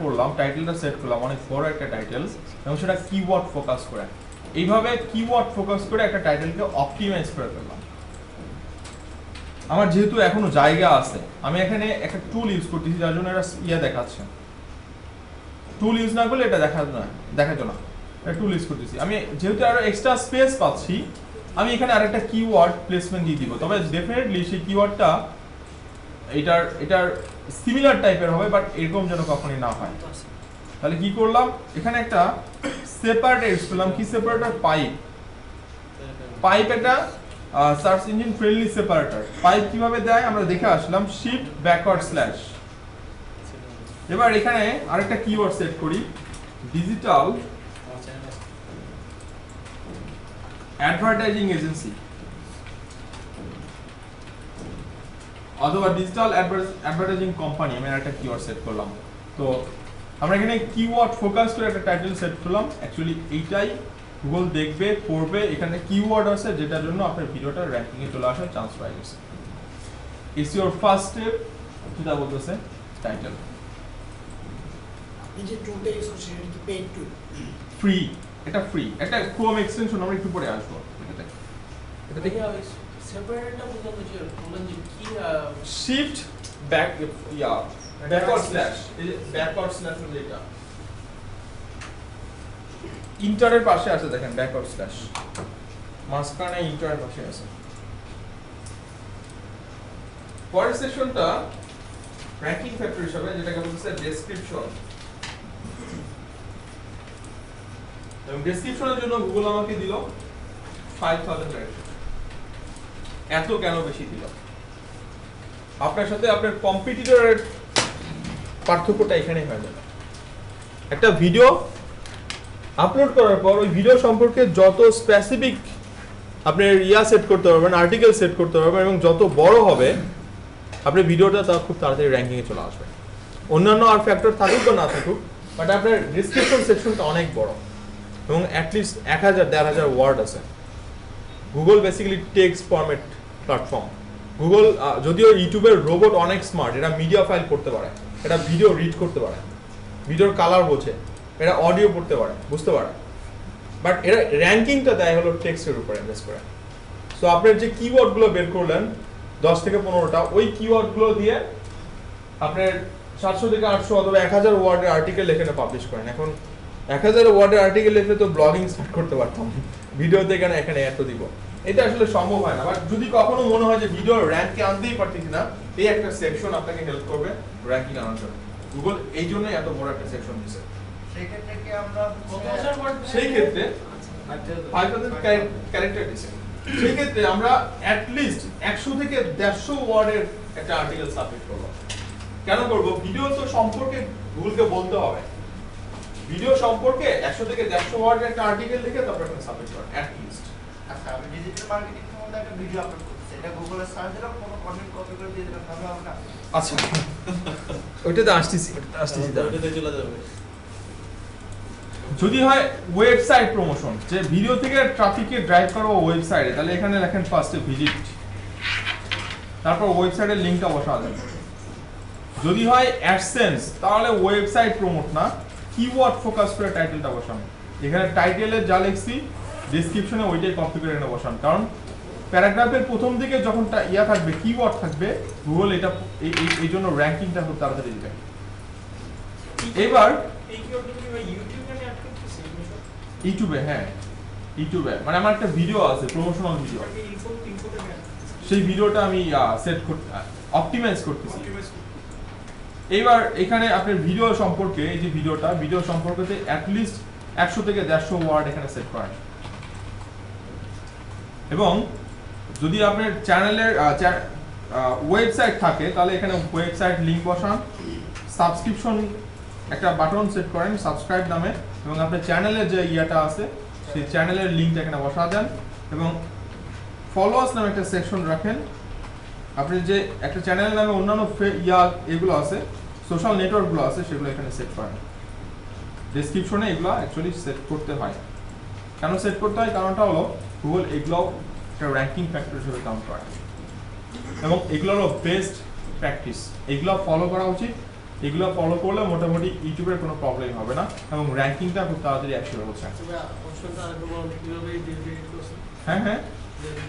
করলাম, টাইটেলটা সেট করলাম, অনেক বড় একটা টাইটেল এবং সেটা কিওয়ার্ড ফোকাস করে, এইভাবে কিওয়ার্ড ফোকাস করে একটা টাইটেলকে অপটিমাইজ করে ফেললাম। আমার যেহেতু এখনো জায়গা আছে, আমি এখানে একটা টুল ইউজ করতেছি যার জন্য এটা দেখাচ্ছে। টুল ইউজ না করলে এটা দেখাতো না, এটা টুল ইউজ করতেছি। আমি যেহেতু আরো এক্সট্রা স্পেস পাচ্ছি, আমি এখানে আরেকটা কিওয়ার্ড প্লেসমেন্ট দিয়ে দিব, তবে ডেফিনেটলি সেই কিওয়ার্ডটা এটার সিমিলার টাইপের হবে, বাট এরকম যেন কখনোই না হয়। তাহলে কি করলাম, এখানে একটা সেপারেটর ইউজ করলাম। কি সেপারেটর? পাইপ একটা search engine friendly separator. Pipe কিভাবে দেয় আমরা দেখে আসলাম, শিফট ব্যাকওয়ার্ড স্ল্যাশ। এবার এখানে আরেকটা কিওয়ার্ড সেট করি, ডিজিটাল অ্যাডভার্টাইজিং এজেন্সি অথবা ডিজিটাল অ্যাডভার্টাইজিং কোম্পানি, আমি একটা কিওয়ার্ড সেট করলাম। তো আমরা এখানে কিওয়ার্ড ফোকাস করে একটা টাইটেল সেট করলাম। অ্যাকচুয়ালি এইটাই গুগল দেখবে, পড়বে, এখানে কিওয়ার্ড আছে যেটার জন্য আপনার ভিডিওটা র্যাঙ্কিং এ চলে আসার চান্স পাই গেছে। ইটস ইওর ফার্স্ট স্টেপ, যেটা বলতেছে টাইটেল। এই যে টুলটা ইউজ করছেন এটা কি পেইড টুল? ফ্রি, এটা ফ্রি, একটা ক্রোম এক্সটেনশন, আমরা একটু পরে আসবো এটাতে। এটা দেখি সেপারেটরটা বুঝানো যে বলেন যে কি শিফট ব্যাকওয়ার্ড স্ল্যাশ, এই যে ব্যাকওয়ার্ড স্ল্যাশ যেটা ইন্টারের পাশে আছে, দেখেন ব্যাকওয়ার্ড স্ল্যাশ মাঝখানে ইন্টারের পাশে আছে। পরের সেকশনটা র‍্যাঙ্কিং ফ্যাক্টর হিসেবে যেটাকে বলতেছে ডেসক্রিপশন। এবং ডেসক্রিপশনের জন্য গুগল আমাকে দিল 5000 ক্যারেক্টার। এত কেন বেশি দিল? আপনার সাথে আপনার কম্পিটিটরের পার্থক্যটা এখানেই হয়ে যাবে। একটা ভিডিও আপলোড করার পর ওই ভিডিও সম্পর্কে যত স্পেসিফিক আপনি সেট করতে পারবেন, আর্টিকেল সেট করতে পারবেন, এবং যত বড় হবে আপনার ভিডিওটা তা খুব তাড়াতাড়ি র্যাঙ্কিংয়ে চলে আসবে। অন্যান্য আর ফ্যাক্টর থাকুক বা না থাকুক, বাট আপনার ডিসক্রিপশন সেকশনটা অনেক বড় এবং অ্যাটলিস্ট 1000-1500 ওয়ার্ড আছে। Google basically text format platform. Google যদিও ইউটিউবের রোবট অনেক স্মার্ট, এটা মিডিয়া ফাইল পড়তে পারে, এটা ভিডিও রিড করতে পারে, ভিডিওর কালার বোঝে, এটা অডিও পড়তে পারে, বুঝতে পারে, বাট এরা র্যাঙ্কিংটা দেয় হলো টেক্সটের উপরে ইনভেস্ট করে। সো আপনার যে কিওয়ার্ডগুলো বের করলেন 10 থেকে 15টা, ওই কিওয়ার্ডগুলো দিয়ে আপনার 700 থেকে 800 অথবা 1000 ওয়ার্ডের আর্টিকেল এখানে পাবলিশ করেন। এখন 1000 ওয়ার্ডের আর্টিকেল লিখলে তো ব্লগিং স্টার্ট করতে পারতাম, ভিডিওতে এখানে এত দিব, এটা আসলে সম্ভব হয় না। বাট যদি কখনো মনে হয় যে ভিডিও র্যাঙ্কে আনতেই পারতেছি না, এই একটা সেকশন আপনাকে হেল্প করবে র্যাঙ্কিং আনার জন্য। গুগল এই জন্যই এত বড় একটা সেকশন দিয়েছে। সেই ক্ষেত্রে কি আমরা সেই ক্ষেত্রে 5000 ক্যারেক্টার দিয়েছে, সেই ক্ষেত্রে আমরা অ্যাট লিস্ট 100 থেকে 150 ওয়ার্ডের একটা আর্টিকেল সাবমিট করব। কেন করব? ভিডিও তো সম্পর্কে গুগলকে বলতে হবে, ভিডিও সম্পর্কে 100 থেকে 150 ওয়ার্ডের একটা আর্টিকেল লিখে তারপর এখানে সাবমিট করুন অ্যাট লিস্ট। আচ্ছা, আমি ডিজিটাল মার্কেটিং এর মধ্যে একটা ভিডিও আপলোড করতেছি, এটা গুগলে সার্চ দিলাম, কোনো কন্টেন্ট কপি করে দিয়ে দিলাম, তাহলে হবে না? আচ্ছা, ওইটাতে আসতেছি ওইটাতে চলে যাবে। যদি হয় ওয়েবসাইট প্রমোশন, যে ভিডিও থেকে ট্রাফিককে ড্রাইভ করো ওয়েবসাইটে, তাহলে এখানে লেখেন ফার্স্টে ভিজিট, তারপর ওয়েবসাইটের লিংকটা বসাবেন। যদি হয় অ্যাডসেন্স, তাহলে ওয়েবসাইট প্রমোট না, কিওয়ার্ড ফোকাস করে টাইটেলটা বসান। এখানে টাইটেলে যা লিখছি ডেসক্রিপশনে ওইটাই কপি করে এনে বসান, কারণ প্যারাগ্রাফের প্রথম দিকে যখন থাকবে, কিওয়ার্ড থাকবে, গুগল এটা এই জন্য র্যাঙ্কিংটা খুব তাড়াতাড়ি দিবে। এবার এই কিওয়ার্ডগুলো কি ইউটিউবে অ্যাড করতেছি? ইউটিউবে, হ্যাঁ ইউটিউবে, মানে আমার একটা ভিডিও আছে, প্রমোশনাল ভিডিও, সেই ভিডিওটা আমি সেট করতে অপটিমাইজ করতেছি। এইবার এখানে আপনার ভিডিও সম্পর্কে, এই যে ভিডিও সম্পর্কে অ্যাট লিস্ট 100 থেকে 150 ওয়ার্ড এখানে সেট করেন। এবং যদি আপনার চ্যানেলের ওয়েবসাইট থাকে, তাহলে এখানে ওয়েবসাইট লিংক বসান, সাবস্ক্রিপশন একটা বাটন সেট করেন সাবস্ক্রাইব নামে, এবং আপনার চ্যানেলের যে আছে সেই চ্যানেলের লিংকটা এখানে বসা দেন, এবং ফলোয়ার্স নামে একটা সেকশন রাখেন। আপনি যে একটা চ্যানেলের নামে অন্যান্য এগুলো আছে, সোশ্যাল নেটওয়ার্কগুলো আছে, সেগুলো এখানে সেট করেন। ডেসক্রিপশনে এগুলো অ্যাকচুয়ালি সেট করতে হয়। কেন সেট করতে হয়? কারণটা হলো গুগল এগুলো একটা র্যাঙ্কিং ফ্যাক্টর হিসেবে কাউন্ট করে এবং এগুলো হলো বেস্ট প্র্যাকটিস, এগুলো ফলো করা উচিত। এগুলো ফলো করলে মোটামুটি ইউটিউবের কোনো প্রবলেম হবে না এবং র্যাঙ্কিংটা খুব তাড়াতাড়ি অ্যাচিভ হচ্ছে। অপশনটা আরেকবার বলুন কিভাবে এডিট করছেন? হ্যাঁ হ্যাঁ,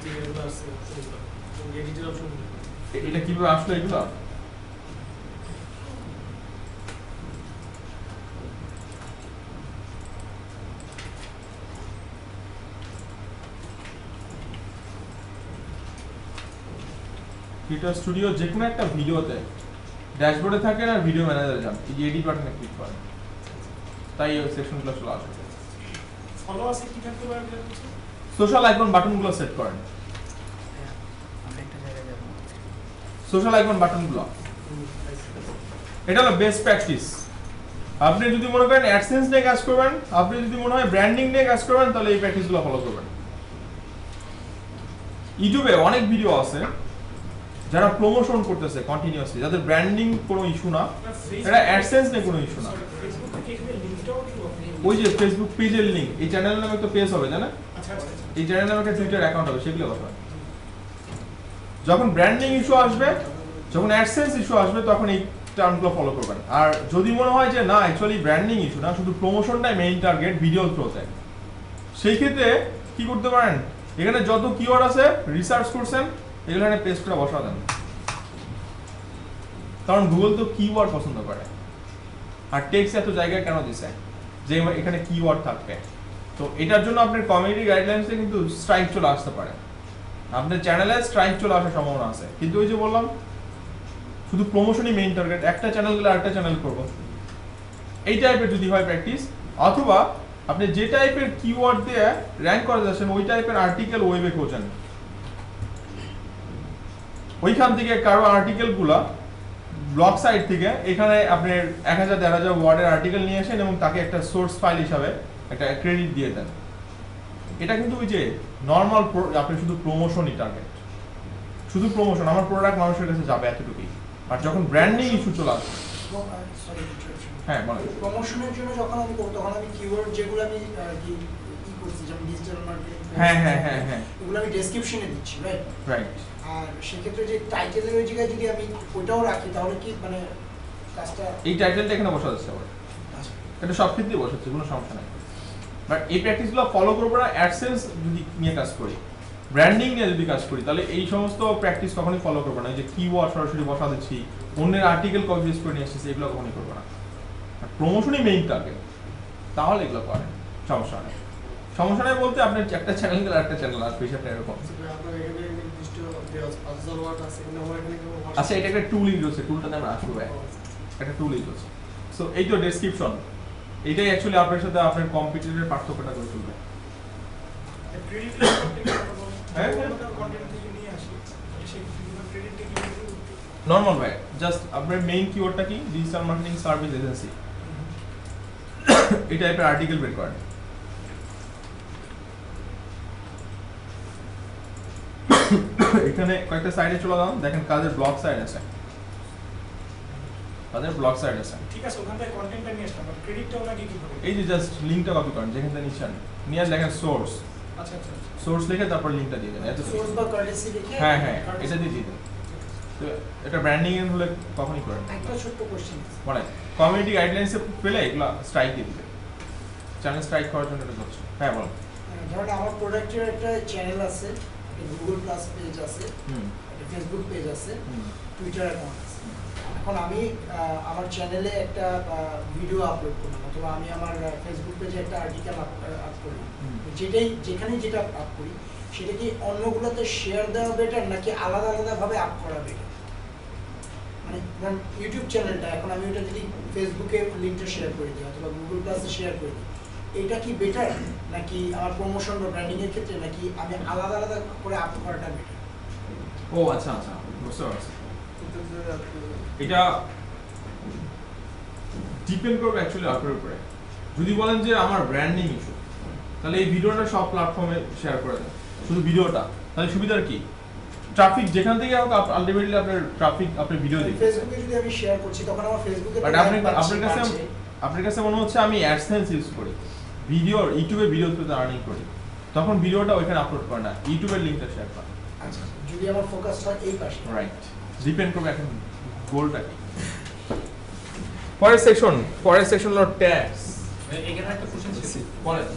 যে এগুলো আছে এডিটের অপশন এটা কিভাবে আসলো এগুলো? ক্রিয়েটর স্টুডিও যে কোনো একটা ভিডিওতে ড্যাশবোর্ডে থাকেন আর ভিডিও ম্যানেজারে যান, এই যে এডিট বাটনে ক্লিক করেন, তাই ওই সেকশনগুলো চলে আসবে। ফলো আছে কি থাকতে পারে এটা হচ্ছে সোশ্যাল আইকন বাটনগুলো সেট করেন, সোশ্যাল আইকন বাটনগুলো, এটা হলো বেস্ট প্র্যাকটিস। আপনি যদি মনে করেন অ্যাডসেন্স নিয়ে কাজ করবেন, আপনি যদি মনে হয় ব্র্যান্ডিং নিয়ে কাজ করবেন, তাহলে এই প্র্যাকটিসগুলো ফলো করবেন। ইউটিউবে অনেক ভিডিও আছে যারা প্রমোশন করতেছে কন্টিনিউয়াসলি, যাদের ব্র্যান্ডিং কোনো ইস্যু না, এটা অ্যাডসেন্স নিয়ে কোনো ইস্যু না। ফেসবুক থেকে এখানে লিংকটাও দিব আপনি ওই যে ফেসবুক পেজের লিংক, এই চ্যানেল নামে একটা পেজ হবে, জানা? আচ্ছা আচ্ছা আচ্ছা এই চ্যানেল নামে একটা টুইটার অ্যাকাউন্ট হবে, সেগুলো কথা। যখন ব্র্যান্ডিং ইস্যু আসবে, যখন অ্যাডসেন্স ইস্যু আসবে, তখন এই টার্মগুলো ফলো করবেন। আর যদি মনে হয় যে না অ্যাকচুয়ালি ব্র্যান্ডিং ইস্যু না, শুধু প্রমোশনটাই মেইন টার্গেট ভিডিও থ্রোতে, সেই ক্ষেত্রে কি করতে পারেন, এখানে যত কিওয়ার্ড আছে রিসার্চ করছেন এগুলো এখানে পেস্ট করে বসা দেন, কারণ গুগল তো কিওয়ার্ড পছন্দ করে। আর টেক্সট এত জায়গায় কেন দিছে, যে এখানে কিওয়ার্ড থাকবে। তো এটার জন্য আপনার কমিউনিটি গাইডলাইন্সে কিন্তু স্ট্রাইক চলে আসতে পারে, আপনার চ্যানেলে স্ট্রাইক চলে আসার সম্ভাবনা আছে। কিন্তু ওই যে বললাম শুধু প্রমোশনই মেইন টার্গেট, একটা চ্যানেল গেলে আরেকটা চ্যানেল করবো, এই টাইপের যদি হয় প্র্যাকটিস, অথবা আপনি যে টাইপের কিওয়ার্ড দিয়ে র্যাঙ্ক করা যাচ্ছেন ওই টাইপের আর্টিকেল ওয়েবে খোঁজেন, ওইখান থেকে কারো আর্টিকেলগুলো ব্লগ সাইট থেকে এখানে আপনার 1000-1500 ওয়ার্ডের আর্টিকেল নিয়ে আসেন এবং তাকে একটা সোর্স ফাইল হিসাবে একটা ক্রেডিট দিয়ে দেন। এটা কিন্তু ওই যে নর্মাল আপনি শুধু প্রমোশনই টার্গেট, শুধু প্রমোশন, আমার প্রোডাক্ট মানুষের কাছে যাবে এতটুকুই। আর যখন ব্র্যান্ডিং ইস্যু চলে আসবে, সরি হ্যাঁ বলেন, প্রমোশনের জন্য যখন আমি করব তখন আমি কিওয়ার্ড যেগুলো আমি কি করছি, যেমন ডিজিটাল মার্কেটিং, হ্যাঁ হ্যাঁ হ্যাঁ হ্যাঁ, এগুলো আমি ডেসক্রিপশনে দিচ্ছি, রাইট? রাইট। আর সেক্ষেত্রে যে টাইটেলের ওই জায়গায় যদি আমি ওইটাও রাখি তাহলে কি মানে কাজটা এই টাইটেলটা এখানে বসা যাচ্ছে আবার, আচ্ছা, এটা সব ক্ষেত্রেই বসাচ্ছে, কোনো সমস্যা নাই। বাট এই প্র্যাকটিসগুলো ফলো করবো না অ্যাডসেন্স যদি নিয়ে কাজ করি, ব্র্যান্ডিং নিয়ে যদি কাজ করি, তাহলে এই সমস্ত প্র্যাকটিস কখনোই ফলো করবো না। এই যে কিওয়ার্ড সরাসরি বসা দিচ্ছি, অন্যের আর্টিকেল কপি পেস্ট করে নিয়ে আসছি, এগুলো কখনোই করবো না। প্রমোশনই মেইন টার্গেট, তাহলে এগুলো করেন, সমস্যা নেই। সমস্যা নেই বলতে আপনার একটা চ্যানেল গেলে একটা চ্যানেল আসবে, সেটা এরকম। আপনার এখানে নির্দিষ্ট 5000 ওয়াট আছে কিন্তু আমার এখানে আচ্ছা, এটা একটা টুল ইউজ হচ্ছে, টুলটাতে আমরা আসবো, একটা টুল ইউজ হচ্ছে। সো এই তো ডেসক্রিপশন, এইটাই অ্যাকচুয়ালি আপনার সাথে আপনার কম্পিটিটরের পার্থক্যটা করে তুলবে। ক্রেডিটের হ্যাঁ, হ্যাঁ। কন্টেন্ট থেকে নিয়ে আসি সেই ক্রেডিট থেকে নর্মাল ভাই, জাস্ট আপনার মেইন কিওয়ার্ডটা কি, ডিজিটাল মার্কেটিং সার্ভিস এজেন্সি, এই টাইপের আর্টিকেল বের করেন। এখানে কয়েকটা সাইডে চলে যান, দেখেন কাদের ব্লগ সাইড আছে, কাদের ব্লগ সাইড আছে। ঠিক আছে, ওখান থেকে কন্টেন্টটা নিয়ে আসলাম, বাট ক্রেডিটটা ওনাকে কি করবে? এই যে জাস্ট লিংকটা কপি করেন, যেখান থেকে নিচ্ছেন নিয়ে দেখেন সোর্স, আচ্ছা আচ্ছা সোর্স লিখে তারপর লিংকটা দিয়ে দেন, এত সোর্স বা কার্টেসি লিখে হ্যাঁ হ্যাঁ, এটা দিয়ে দিন। তো এটা ব্র্যান্ডিং এর হলে কখনই করেন একটা ছোট্ট কোশ্চেন, মানে কমিউনিটি গাইডলাইন্সে পেলে এগুলো স্ট্রাইক দিয়ে দিবে, চ্যানেল স্ট্রাইক করার জন্য এটা করছে। হ্যাঁ বলো। ধরুন আমার প্রোডাক্টের একটা চ্যানেল আছে, গুগল প্লাস পেজ আছে, হুম ফেসবুক পেজ আছে, হুম টুইটার অ্যাকাউন্ট আছে। এখন আমি আমার চ্যানেলে একটা ভিডিও আপলোড করলাম অথবা আমি আমার ফেসবুক পেজে একটা আর্টিকেল আপ করলাম, যেটাই যেখানেই যেটা আপ করি সেটা কি অন্যগুলোতে শেয়ার দেওয়া বেটার নাকি আলাদা আলাদাভাবে আপ করা বেটার? মানে ইউটিউব চ্যানেলটা এখন আমি ওটা যদি ফেসবুকে লিঙ্কটা শেয়ার করে দিই অথবা গুগল প্লাসে শেয়ার করে দিই, এটা কি বেটার নাকি আমার প্রমোশন বা ব্র্যান্ডিং এর ক্ষেত্রে নাকি আমি আলাদা আলাদা করে আপ করাটা বেটার? ও আচ্ছা আচ্ছা, বুঝতে পারছি। এটা ডিপেন্ড করবে অ্যাকচুয়ালি আপনার উপরে। যদি বলেন যে আমার ব্র্যান্ডিং ইস্যু, তাহলে এই ভিডিওটা সব প্ল্যাটফর্মে শেয়ার করে দেন, শুধু ভিডিওটা, তাহলে সুবিধার কি? ট্রাফিক যেখান থেকে হোক আলটিমেটলি আপনার ট্রাফিক আপনার ভিডিও দেখবে। ফেসবুকে যদি আমি শেয়ার করছি তখন আমার ফেসবুকে বাট আপনার কাছে আপনার কাছে মনে হচ্ছে আমি অ্যাডসেন্স ইউজ করি, ইউটিউবে ভিডিও থ্রুতে আর্নিং করি, তখন ভিডিওটা ওইখানে আপলোড করে না, ইউটিউবের লিঙ্কটা শেয়ার করে। আচ্ছা, যদি আমার ফোকাস হয় এই পাশে। রাইট, ডিপেন্ড করবে এখন গোলটা কি। পরের সেকশন হলো ট্যাক্স। এখানে একটা কোশ্চেন ছিল, বলেন।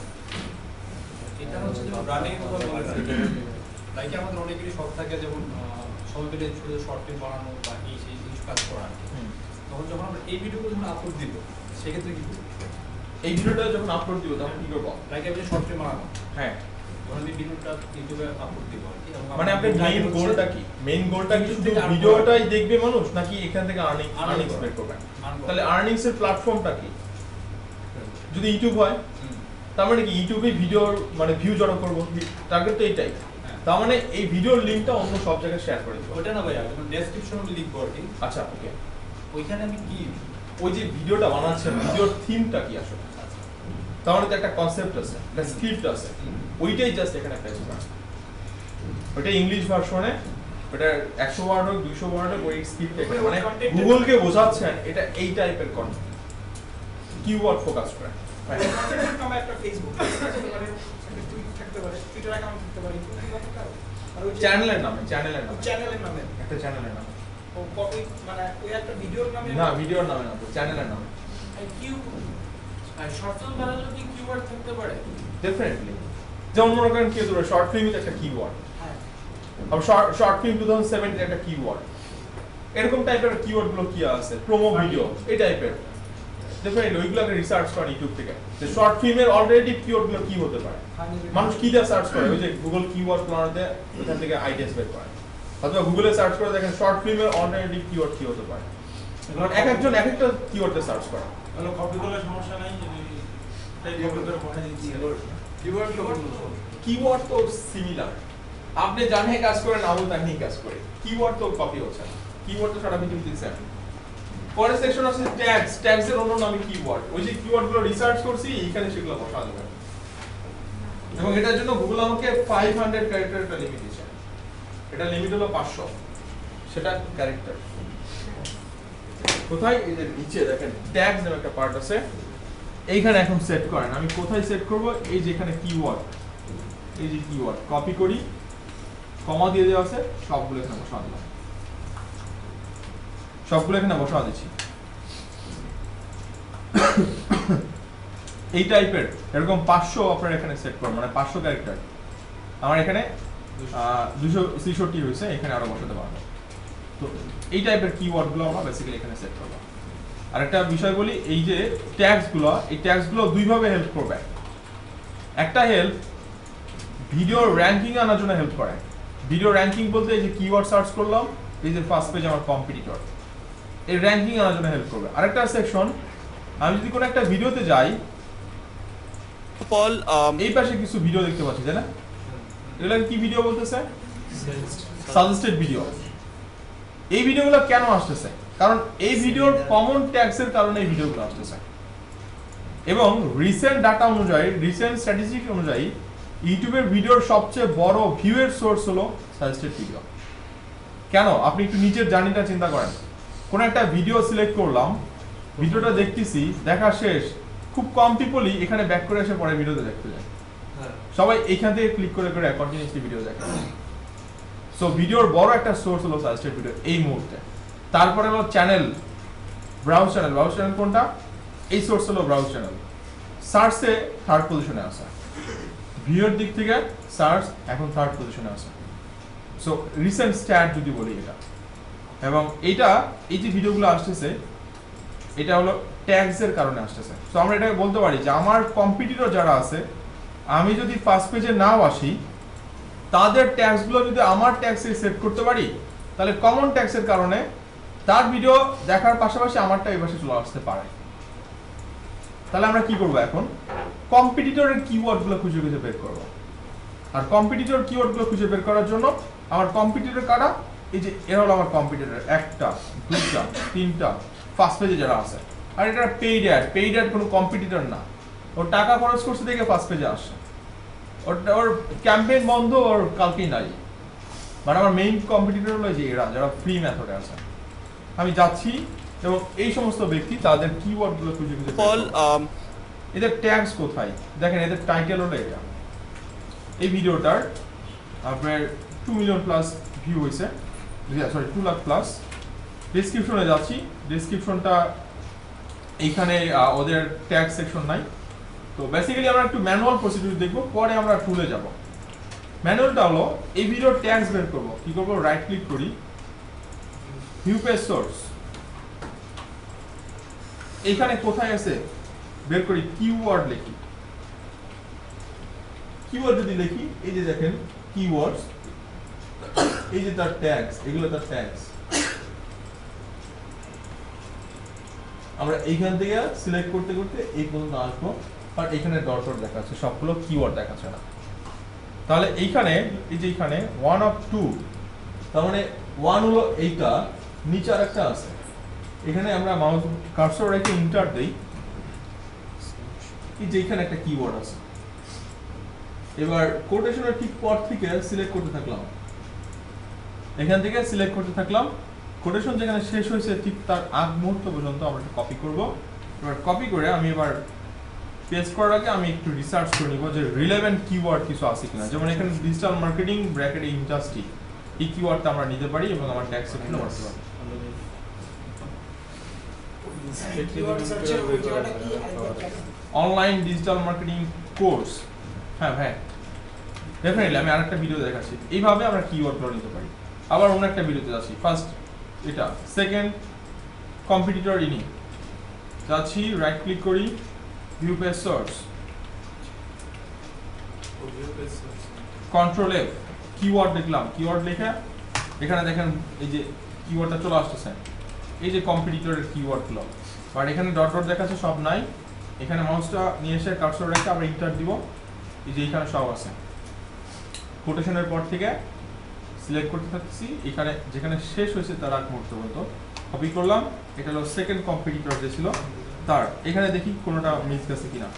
এটা হচ্ছে যে রানিং কথা বলেছে, লাইক আমাদের অনেকেরই শখ থাকে, যেমন সবাই মিলে ছোট শর্ট ফিল্ম বানানো বা এই সেই কিছু কাজ করা। তখন যখন আমরা এই ভিডিওগুলো যখন আপলোড দিব, সেক্ষেত্রে কি করব? এই ভিডিওটা যখন আপলোড দিব তখন কি করব? লাইক আমি শর্ট ফিল্ম বানানো, হ্যাঁ, যখন আমি ভিডিওটা ইউটিউবে আপলোড দিব আর কি, মানে আপনার মেইন গোলটা কি? মেইন গোলটা কি শুধু ভিডিওটাই দেখবে মানুষ, নাকি এখান থেকে আর্নিং এক্সপেক্ট করবেন? তাহলে আর্নিংস এর প্ল্যাটফর্মটা কি? যদি ইউটিউব হয় তার মানে কি ইউটিউবে ভিডিওর মানে ভিউ জড়ো করব, টার্গেট তো এইটাই। তার মানে এই ভিডিওর লিংকটা অন্য সব জায়গায় শেয়ার করে দেব। ওটা না ভাইয়া, যেমন ডেসক্রিপশনে আমি লিখবো আর কি। আচ্ছা, ওকে। ওইখানে আমি কি ওই যে ভিডিওটা বানাচ্ছেন, ভিডিওর থিমটা কি আসলে? তার মানে তো একটা কনসেপ্ট আছে, একটা স্ক্রিপ্ট আছে, ওইটাই জাস্ট এখানে পেস্ট করা। ওটা ইংলিশ ভার্সনে, ওটা 100 ওয়ার্ড হোক 200 ওয়ার্ড হোক, ওই স্ক্রিপ্ট এখানে মানে গুগলকে বোঝাচ্ছেন এটা এই টাইপের কন্টেন্ট, কিওয়ার্ড ফোকাস করে। আমরা একটা ফেসবুক থাকতে পারে, একটা টুইট থাকতে পারে, টুইটার অ্যাকাউন্ট থাকতে পারে, আর ওই চ্যানেলের নামে চ্যানেলের নামে একটা চ্যানেলের নামে, ও কপি মানে ওই একটা ভিডিওর নামে না ভিডিওর নামে না, তো চ্যানেলের নামে। শর্ট ফিল্ম বানালে কি কিওয়ার্ড থাকতে পারে? ডেফিনেটলি, যেমন মনে করেন কি ধরো শর্ট ফিল্ম একটা কিওয়ার্ড, হ্যাঁ, আর শর্ট ফিল্ম 2017 একটা কিওয়ার্ড, এরকম টাইপের কিওয়ার্ড গুলো কি আছে, প্রোমো ভিডিও এই টাইপের, ডেফিনেটলি ওইগুলোকে রিসার্চ করেন ইউটিউব থেকে যে শর্ট ফিল্মের অলরেডি কিওয়ার্ড গুলো কি হতে পারে, মানুষ কি দিয়ে সার্চ করে, ওই যে গুগল কিওয়ার্ড প্ল্যানারতে ওখান থেকে আইডিয়াস বের করে, অথবা গুগলে সার্চ করে দেখেন শর্ট ফিল্মের অলরেডি কিওয়ার্ড কি হতে পারে, এক একজন এক একটা কিওয়ার্ডে সার্চ করে। হলো কপি করলে সমস্যা নাই, যদি তাই কপি করে পাঠিয়ে দিচ্ছি। কিওয়ার্ড তো সিমিলার, আপনি জানে কাজ করেন, আবু তাহনি কাজ করে, কিওয়ার্ড তো কপি হচ্ছে না, কিওয়ার্ড তো সারা পৃথিবীতে সেম। পরের সেকশন আছে ট্যাগস, ট্যাগস এর অন্য নাম কিওয়ার্ড, ওই যে কিওয়ার্ড গুলো রিসার্চ করছি এইখানে সেগুলো বসা যাবে, এবং এটার জন্য গুগল আমাকে 500 ক্যারেক্টার একটা লিমিট দিয়েছে, এটা লিমিট হলো 500, সেটা ক্যারেক্টার কোথায়, এই যে নিচে দেখেন ট্যাগস নামে একটা পার্ট আছে, এইখানে এখন সেট করেন, আমি কোথায় সেট করব, এই যে এখানে কিওয়ার্ড, এই যে কিওয়ার্ড কপি করি, কমা দিয়ে দেওয়া আছে, সবগুলো এখানে বসা দিলাম, সবগুলো এখানে বসা দিচ্ছি। এই টাইপের এরকম 500 আপনারা এখানে সেট করবেন, মানে 500 ক্যারেক্টার, আমার এখানে 263 হয়েছে, এখানে আরো বসাতে পারবো। তো এই টাইপের কিওয়ার্ড গুলো আমরা বেসিক্যালি এখানে সেট করব। আরেকটা বিষয় বলি, এই যে ট্যাগস গুলো, এই ট্যাগস গুলো দুই ভাবে হেল্প করবে। একটা হেল্প ভিডিওর র‍্যাঙ্কিং আনার জন্য হেল্প করে। ভিডিও র‍্যাঙ্কিং বলতে এই যে কিওয়ার্ড সার্চ করলাম, এই যে ফার্স্ট পেজ আমার কম্পিটিটর, এই র‍্যাঙ্কিং আনার জন্য হেল্প করবে। আরেকটা সেকশন, আমি যদি কোনো একটা ভিডিওতে যাই, এই পাশে কিছু ভিডিও দেখতে পাচ্ছি, তাই না? এগুলো কি ভিডিও বলতেছে? Suggested video. এই ভিডিওগুলো কেন আসতেছে? কারণ এই ভিডিওর কমন ট্যাগসের কারণে এই ভিডিওগুলো আসতেছে, এবং রিসেন্ট ডাটা অনুযায়ী, রিসেন্ট স্ট্যাটিস্টিক্স অনুযায়ী ইউটিউবের ভিডিওর সবচেয়ে বড় ভিউয়ের সোর্স হলো সাজেস্টেড ভিডিও। কেন? আপনি একটু নিচের জার্নিটা চিন্তা করেন। কোন একটা ভিডিও সিলেক্ট করলাম, ভিডিওটা দেখতেছি, দেখা শেষ, খুব কম পিপলই এখানে ব্যাক করে এসে পরে ভিডিওতে দেখতে যায়, সবাই এইখান থেকে ক্লিক করে করে কন্টিনিউয়াসলি ভিডিও দেখে। সো ভিডিওর বড় একটা সোর্স হলো সাজেস্টেড ভিডিও এই মুহূর্তে। তারপরে হলো channel, browse channel. Browse channel কোনটা? এই সোর্স হলো ব্রাউজ চ্যানেল। সার্চে থার্ড পজিশনে আছে, ভিউয়ের দিক থেকে সার্চ এখন থার্ড পজিশনে আছে। সো রিসেন্ট স্ট্যাট যদি বলি এটা, এবং এইটা এই যে ভিডিওগুলো আসতেছে, এটা হলো ট্যাগস এর কারণে আসতেছে। সো আমরা এটাকে বলতে পারি যে আমার কম্পিটিটর যারা আছে, আমি যদি ফার্স্ট পেজে নাও আসি, তাদের ট্যাগসগুলো যদি আমার ট্যাগসে সেট করতে পারি, তাহলে কমন ট্যাগসের কারণে তার ভিডিও দেখার পাশাপাশি আমারটা এই পাশে চলে আসতে পারে। তাহলে আমরা কি করব এখন? কম্পিটিটরের কিওয়ার্ডগুলো খুঁজে খুঁজে বের করব। আর কম্পিটিটর কিওয়ার্ডগুলো খুঁজে বের করার জন্য আমার কম্পিটিটর কারা? এই যে এরা হলো আমার কম্পিটিটর, একটা, দুইটা, তিনটা, ফার্স্ট পেজে যারা আছে। আর এটা পেইড অ্যাড, পেইড অ্যাড কোনো কম্পিটিটর না, ওর টাকা খরচ করছে দেখে ফার্স্ট পেজে আসে, ওর ক্যাম্পেইন বন্ধ, ওর কালকেই নাই। মানে আমার মেইন কম্পিটিটর হলো যে এরা যারা ফ্রি মেথডে আছে। আমি যাচ্ছি, এবং এই সমস্ত ব্যক্তি তাদের কিওয়ার্ডগুলো খুঁজে খুঁজে বের করবে। এদের ট্যাগস কোথায় দেখেন, এদের টাইটেল হলো এটা। এই ভিডিওটার আপনার 2 মিলিয়ন প্লাস ভিউ হয়েছে, সরি 2 লাখ প্লাস। ডেসক্রিপশনে যাচ্ছি, ডেসক্রিপশনটা এইখানে ওদের ট্যাগ সেকশন নাই। তো বেসিক্যালি আমরা একটু ম্যানুয়াল প্রসিডিউর দেখব, পরে আমরা টুলে যাব। ম্যানুয়ালটা হলো এই ভিডিওর ট্যাগস বের করব। কি করব, রাইট ক্লিক করি, ভিউ পেজ সোর্স, এইখানে কোথায় আছে বের করি, কিওয়ার্ড লিখি। কিওয়ার্ড যদি লিখি, এই যে দেখেন কিওয়ার্ডস, এই যে তার ট্যাগস, এগুলো তার ট্যাগস। আমরা এইখান থেকে সিলেক্ট করতে করতে এই পর্যন্ত আসবো, বাট এখানে ডট ডট দেখাচ্ছে, সবগুলো কিওয়ার্ড দেখাচ্ছে না। তাহলে এইখানে এই যে এখানে 1 of 2, তার মানে 1 হলো এইটা, নিচে আরেকটা আছে। এখানে আমরা মাউস কার্সর রেখে এন্টার দেই, এই যে এখানে একটা কিওয়ার্ড আছে। এবার কোটেশনের ঠিক পর থেকে সিলেক্ট করতে থাকলাম, এখান থেকে সিলেক্ট করতে থাকলাম। কোটেশন যেখানে শেষ হয়েছে ঠিক তার আগ মুহূর্ত পর্যন্ত আমরা কপি করব। এবার কপি করে আমি এবার পেস্ট করার আগে আমি একটু রিসার্চ করে নিব যে রিলেভেন্ট কিওয়ার্ড কিছু আছে কিনা। যেমন এখানে ডিজিটাল মার্কেটিং ব্র্যাকেটে ইন্ডাস্ট্রি, এই কিওয়ার্ডটা আমরা নিতে পারি এবং আমার ট্যাগ সেকশনে বসাতে পারি। অনলাইন ডিজিটাল মার্কেটিং কোর্স, হ্যাঁ হ্যাঁ ডেফিনেটলি আমি আরেকটা ভিডিও দেখাচ্ছি। এইভাবে আমরা কিওয়ার্ডগুলো নিতে পারি। আবার অন্য একটা ভিডিওতে যাচ্ছি, ফার্স্ট এটা, সেকেন্ড কম্পিটিটর ইনি যাচ্ছি, রাইট ক্লিক করি, view page source, control F, keyword লিখলাম। কিওয়ার্ড লিখে এখানে দেখেন এই যে কিওয়ার্ডটা চলে আসতেছে, এই যে কম্পিটিটরের কিওয়ার্ডগুলো, বাট এখানে ডট ডট দেখাচ্ছে, সব নাই। এখানে মাউসটা নিয়ে এসে কার্সর রেখে আবার এন্টার দিব, এই যে এখানে সব আছে। কোটেশনের পর থেকে সিলেক্ট করতে থাকছি, এখানে যেখানে শেষ হয়েছে তার আগ মুহূর্ত পর্যন্ত কপি করলাম। এটা হলো সেকেন্ড কম্পিটিটর যে ছিল তার। এখানে দেখি কোনোটা মিস গেছে কিনা।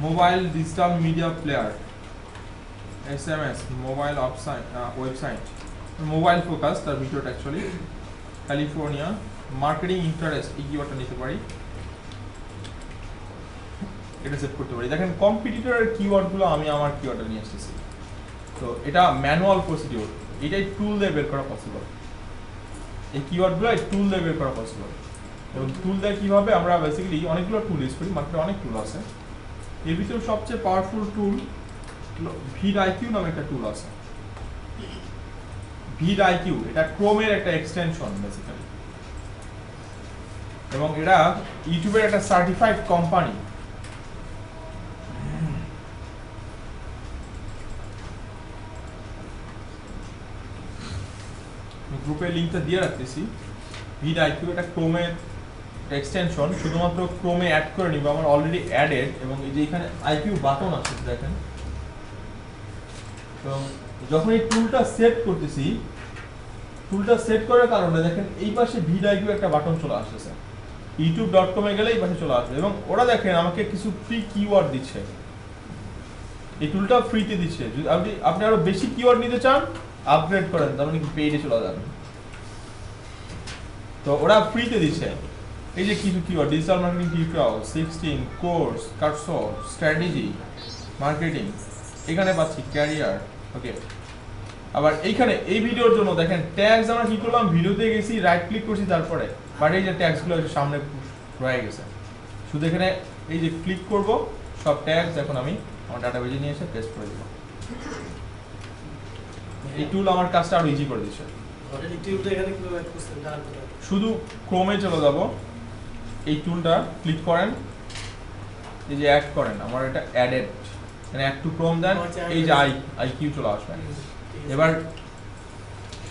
Mobile digital media player, SMS mobile website, mobile focus তার ভিডিওটা অ্যাকচুয়ালি, ক্যালিফোর্নিয়া মার্কেটিং ইন্টারেস্ট, এই কিওয়ার্ডটা নিতে পারি, এটা সেট করতে পারি। দেখেন কম্পিটিটরের কিওয়ার্ডগুলো আমি আমার কিওয়ার্ডে নিয়ে এসেছি। তো এটা ম্যানুয়াল প্রসিডিউর, এটাই টুল দিয়ে বের করা পসিবল। এই কিওয়ার্ডগুলো টুল দিয়ে বের করা পসিবল। এবং টুল দিয়ে কীভাবে আমরা বেসিক্যালি অনেকগুলো টুল ইউজ করি, মাত্র অনেক টুল আছে। এর ভিতরে সবচেয়ে পাওয়ারফুল টুল VidIQ নামে একটা টুল আছে। VidIQ এটা ক্রোমের একটা এক্সটেনশন বেসিক্যালি, এবং এটা ইউটিউবের একটা সার্টিফাইড কোম্পানি। গ্রুপে লিঙ্কটা দিয়ে রাখতেছি। VidIQ এটা ক্রোমের এক্সটেনশন, শুধুমাত্র ক্রোমে অ্যাড করে নিব, আমার অলরেডি অ্যাডেড। এবং এই যে এখানে IQ বাটন আছে দেখেন, তো যখন এই টুলটা সেট করতেছি, টুলটা সেট করার কারণে দেখেন এই পাশে VidIQ একটা বাটন চলে আসতেছে। youtube.com এ গেলে এই পাশে চলে আসবে, এবং ওরা দেখেন আমাকে কিছু ফ্রি কিওয়ার্ড দিচ্ছে। এই টুলটা ফ্রিতে দিচ্ছে। যদি আপনি আরো বেশি কিওয়ার্ড নিতে চান, আপগ্রেড করেন, তার মানে কি পেইডে চলে যাবেন। তো ওরা ফ্রিতে দিচ্ছে। এই যে কিছু keyword, digital marketing tutorial, 16 course, cursor, strategy, marketing, এখানে পাচ্ছি ক্যারিয়ার। ওকে, আবার এইখানে এই ভিডিওর জন্য দেখেন ট্যাগস আমরা কি করলাম, ভিডিওতে গেছি, রাইট ক্লিক করছি, তারপরে বাট এই যে ট্যাগসগুলো সামনে রয়ে গেছে। শুধু এখানে এই যে ক্লিক করব, সব ট্যাগস এখন আমি আমার ডাটাবেজে নিয়ে এসে পেস্ট করে দেব। এই টুল আমার কাজটা আরো ইজি করে দিচ্ছে। শুধু ক্রোমে চলে যাব, এই টুলটা ক্লিক করেন, এই যে অ্যাড করেন, আমার এটা অ্যাডেড, মানে অ্যাড টু ক্রোম দেন, এই যে IQ চলে আসবে। এবার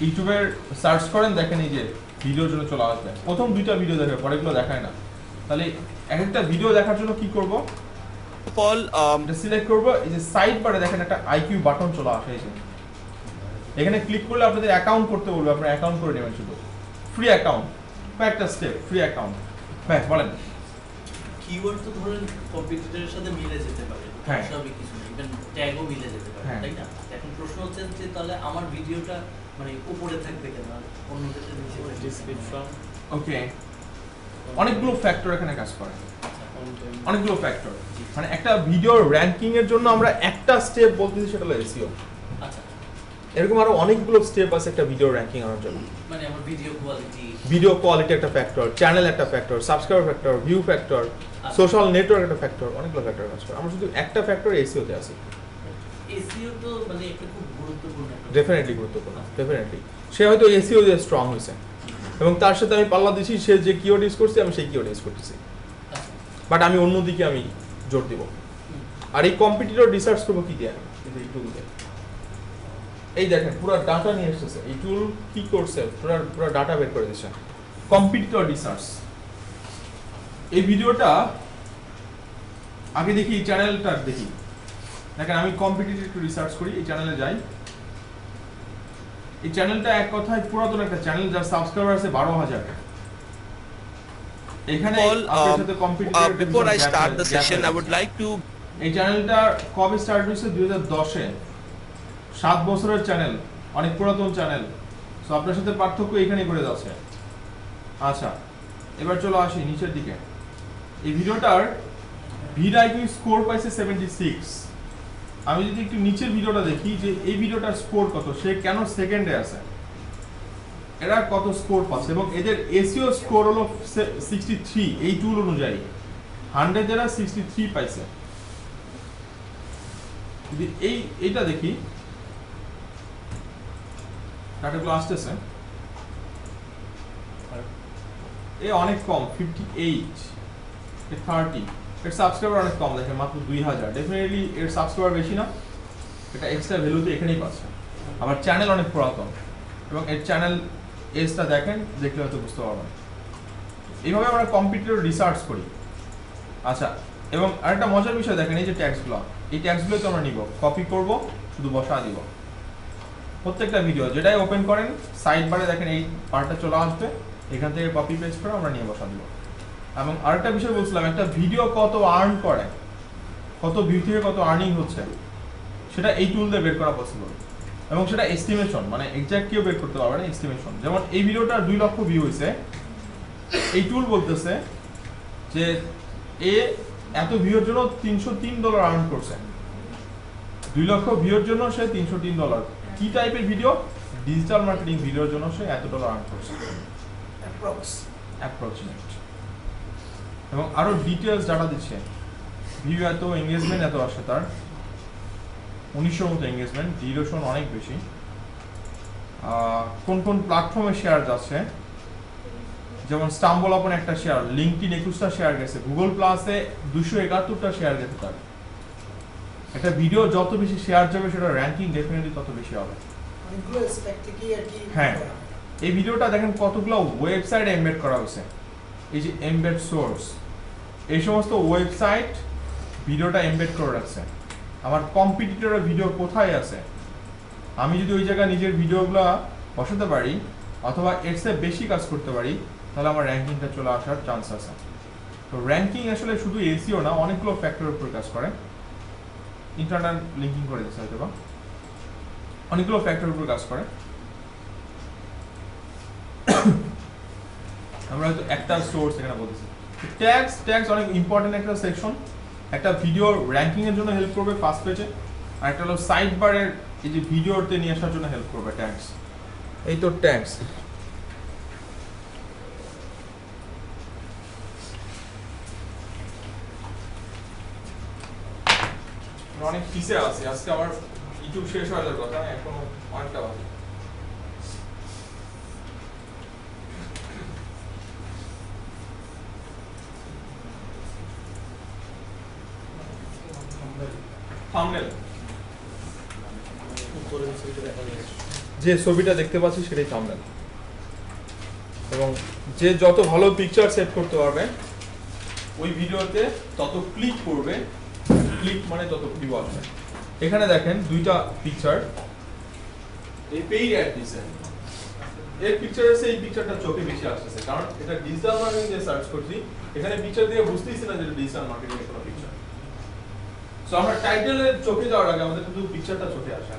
ইউটিউবের সার্চ করেন, দেখেন এই যে ভিডিওর জন্য চলে আসবে। প্রথম 2টা ভিডিও দেখবে, পরেগুলো দেখায় না। তাহলে এক একটা ভিডিও দেখার জন্য কি করব, এটা সিলেক্ট করব, এই যে সাইড বারে দেখেন একটা IQ বাটন চলে আসে। এই যে এখানে ক্লিক করলে আপনাদের অ্যাকাউন্ট করতে বলবে, আপনারা অ্যাকাউন্ট করে নেবেন। শুধু ফ্রি অ্যাকাউন্ট, কয়েকটা স্টেপ, ফ্রি অ্যাকাউন্ট। হ্যাঁ বলেন। কিওয়ার্ড তো ধরেন কম্পিটিটরের সাথে মিলে যেতে পারে, হ্যাঁ সবই কিছু না, ইভেন ট্যাগও মিলে যেতে পারে, তাই না? এখন প্রশ্ন হচ্ছে যে তাহলে আমার ভিডিওটা মানে উপরে থাকবে কেন, আর অন্যদের নিচে? ডেসক্রিপশন। ওকে, অনেকগুলো ফ্যাক্টর এখানে কাজ করে, অনেকগুলো ফ্যাক্টর। মানে একটা ভিডিওর র্যাঙ্কিং এর জন্য আমরা একটা স্টেপ বলতেছি, সেটা হলো এসইও। আচ্ছা, এরকম আরো অনেকগুলো স্টেপ আছে একটা ভিডিও র্যাঙ্কিং আনার জন্য। মানে আমার ভিডিও কোয়ালিটি একটা ফ্যাক্টর, চ্যানেল একটা factor, subscriber factor, view factor, social network একটা ফ্যাক্টর, অনেকগুলো ফ্যাক্টর কাজ করে। আমরা শুধু একটা ফ্যাক্টর এসইও তে আছি। এসইও তো মানে একটা খুব গুরুত্বপূর্ণ একটা ডেফিনেটলি গুরুত্বপূর্ণ, ডেফিনেটলি। সে হয়তো এসইও দিয়ে স্ট্রং হয়েছে এবং তার সাথে আমি পাল্লা দিচ্ছি, সে যে কিওয়ার্ড ইউজ করছে আমি সেই কিওয়ার্ড ইউজ করতেছি, বাট আমি অন্যদিকে আমি জোর দিব। আর এই কম্পিটিটর রিসার্চ করবো কি দিয়ে? এই টুল দিয়ে। এই দেখেন পুরো ডাটা নিয়ে এসেছে এই টুল, কি করছে পুরো ডাটা বের করে দিচ্ছে। কম্পিটিটর রিসার্চ, এই ভিডিওটা আগে দেখি, এই চ্যানেলটা দেখি। দেখেন আমি কম্পিটিটর একটু রিসার্চ করি, এই চ্যানেলে যাই। এই চ্যানেলটা এক কথায় পুরাতন একটা চ্যানেল, যার সাবস্ক্রাইবার আছে 12,000। এখানে আপনার সাথে competitor before I start the session I would like to এই চ্যানেলটা কবে স্টার্ট হয়েছে? 2010-এ। 7 বছরের চ্যানেল, অনেক পুরাতন চ্যানেল। সো আপনার সাথে পার্থক্য এখানেই করে যাচ্ছে। আচ্ছা, এবার চলো আসি নিচের দিকে। এই ভিডিওটার ভিডআইকিউ স্কোর পাইছে 76। আমি যদি একটু নিচের ভিডিওটা দেখি যে এই ভিডিওটার স্কোর কত, সে কেন সেকেন্ডে আছে, এরা কত স্কোর পাচ্ছে, এবং এদের এসইও স্কোর হলো 63 এই টুল অনুযায়ী। 100 যারা 63 পাইছে। যদি এইটা দেখি, ডাটাগুলো আসতেছে, এ অনেক কম, 58, 30। এর সাবস্ক্রাইবার অনেক কম, দেখেন মাত্র 2000। ডেফিনেটলি এর সাবস্ক্রাইবার বেশি না, এটা এক্সট্রা ভ্যালুতে এখানেই পাচ্ছে। আবার চ্যানেল অনেক পুরাতন, এবং এর চ্যানেল এজটা দেখেন, দেখলে হয়তো বুঝতে পারবেন। এইভাবে আমরা কম্পিটিটর রিসার্চ করি। আচ্ছা, এবং আরেকটা মজার বিষয় দেখেন, এই যে ট্যাগসগুলো, এই ট্যাগসগুলো তো আমরা নিব, কপি করব, শুধু বসা দিব। প্রত্যেকটা ভিডিও যেটাই ওপেন করেন সাইড বারে দেখেন এই পার্টটা চলে আসবে, এখান থেকে কপি পেস্ট করে আমরা নিয়ে বসা দিব। এবং আরেকটা বিষয় বলছিলাম, একটা ভিডিও কত আর্ন করে, কত ভিউ থেকে কত আর্নিং হচ্ছে, সেটা এই টুল দিয়ে বের করা পসিবল। এবং সেটা এস্টিমেশন, মানে এক্সাক্ট কেউ বের করতে পারবে না, এস্টিমেশন। যেমন এই ভিডিওটা 2 লক্ষ ভিউ হয়েছে, এই টুল বলতেছে যে এ এত ভিউর জন্য $303 আর্ন করছে। 2 লক্ষ ভিউর জন্য সে $303। কি টাইপের ভিডিও? ডিজিটাল মার্কেটিং ভিডিওর জন্য সে এত ডলার আর্ন করছে, অ্যাপ্রক্সিমেট। এবং আরো ডিটেইলস ডাটা দিচ্ছে, ভিউ এত, এঙ্গেজমেন্ট এত আসে তার, 1900 মতো এঙ্গেজমেন্ট, ডিউরেশন অনেক বেশি, কোন কোন প্ল্যাটফর্মে শেয়ার যাচ্ছে, যেমন স্টাম্বল আপন একটা শেয়ার, লিঙ্কডইন 21টা শেয়ার গেছে, গুগল প্লাসে 271টা শেয়ার গেছে তার। একটা ভিডিও যত বেশি শেয়ার যাবে সেটা র্যাঙ্কিং ডেফিনেটলি তত বেশি হবে। অনেকগুলো স্ট্যাক থেকে আর কি। হ্যাঁ, এই ভিডিওটা দেখেন কতগুলো ওয়েবসাইট এমবেড করা হয়েছে, এই যে এমবেড সোর্স, এই সমস্ত ওয়েবসাইট ভিডিওটা এমবেড করে রাখছে। আমার কম্পিটিটরের ভিডিও কোথায় আছে, আমি যদি ওই জায়গায় নিজের ভিডিওগুলো বসাতে পারি অথবা এর চেয়ে বেশি কাজ করতে পারি, তাহলে আমার র্যাঙ্কিংটা চলে আসার চান্স আছে। তো র্যাঙ্কিং আসলে শুধু এসইও না, অনেকগুলো ফ্যাক্টরের উপর কাজ করে। ইন্টারনাল লিঙ্কিং করে দিচ্ছে হয়তো বা, অনেকগুলো ফ্যাক্টরের উপর কাজ করে। আমরা হয়তো একটা সোর্স এখানে বলতেছি। ট্যাগস অনেক ইম্পর্টেন্ট একটা সেকশন, একটা ভিডিও র্যাঙ্কিং এর জন্য হেল্প করবে ফার্স্ট পেজে, আর একটা হলো সাইড বারের এই যে ভিডিওতে নিয়ে আসার জন্য হেল্প করবে ট্যাগস। এই তো ট্যাগস। অনেক পিছে আছে, আজকে আমার ইউটিউব শেষ হয়ে যাওয়ার কথা, এখনো অনেকটা বাকি। থাম্বনেল, যে ছবিটা দেখতে পাচ্ছি সেটাই থাম্বনেল। এবং যে যত ভালো পিকচার সেট করতে পারবে ওই ভিডিওতে তত ক্লিক করবে, ক্লিক মানে তত ভিউ আসবে। এখানে দেখেন 2টা পিকচার, এই পেইড অ্যাড দিছে, এর পিকচার আছে, এই পিকচারটা চোখে বেশি আসছে, কারণ এটা ডিজিটাল মার্কেটিং দিয়ে সার্চ করছি, এখানে পিকচার দিয়ে বুঝতেইছি না যে এটা ডিজিটাল মার্কেটিং এর কোনো পিকচার। সো আমরা টাইটেলের চোখে যাওয়ার আগে আমাদের শুধু পিকচারটা চোখে আসে।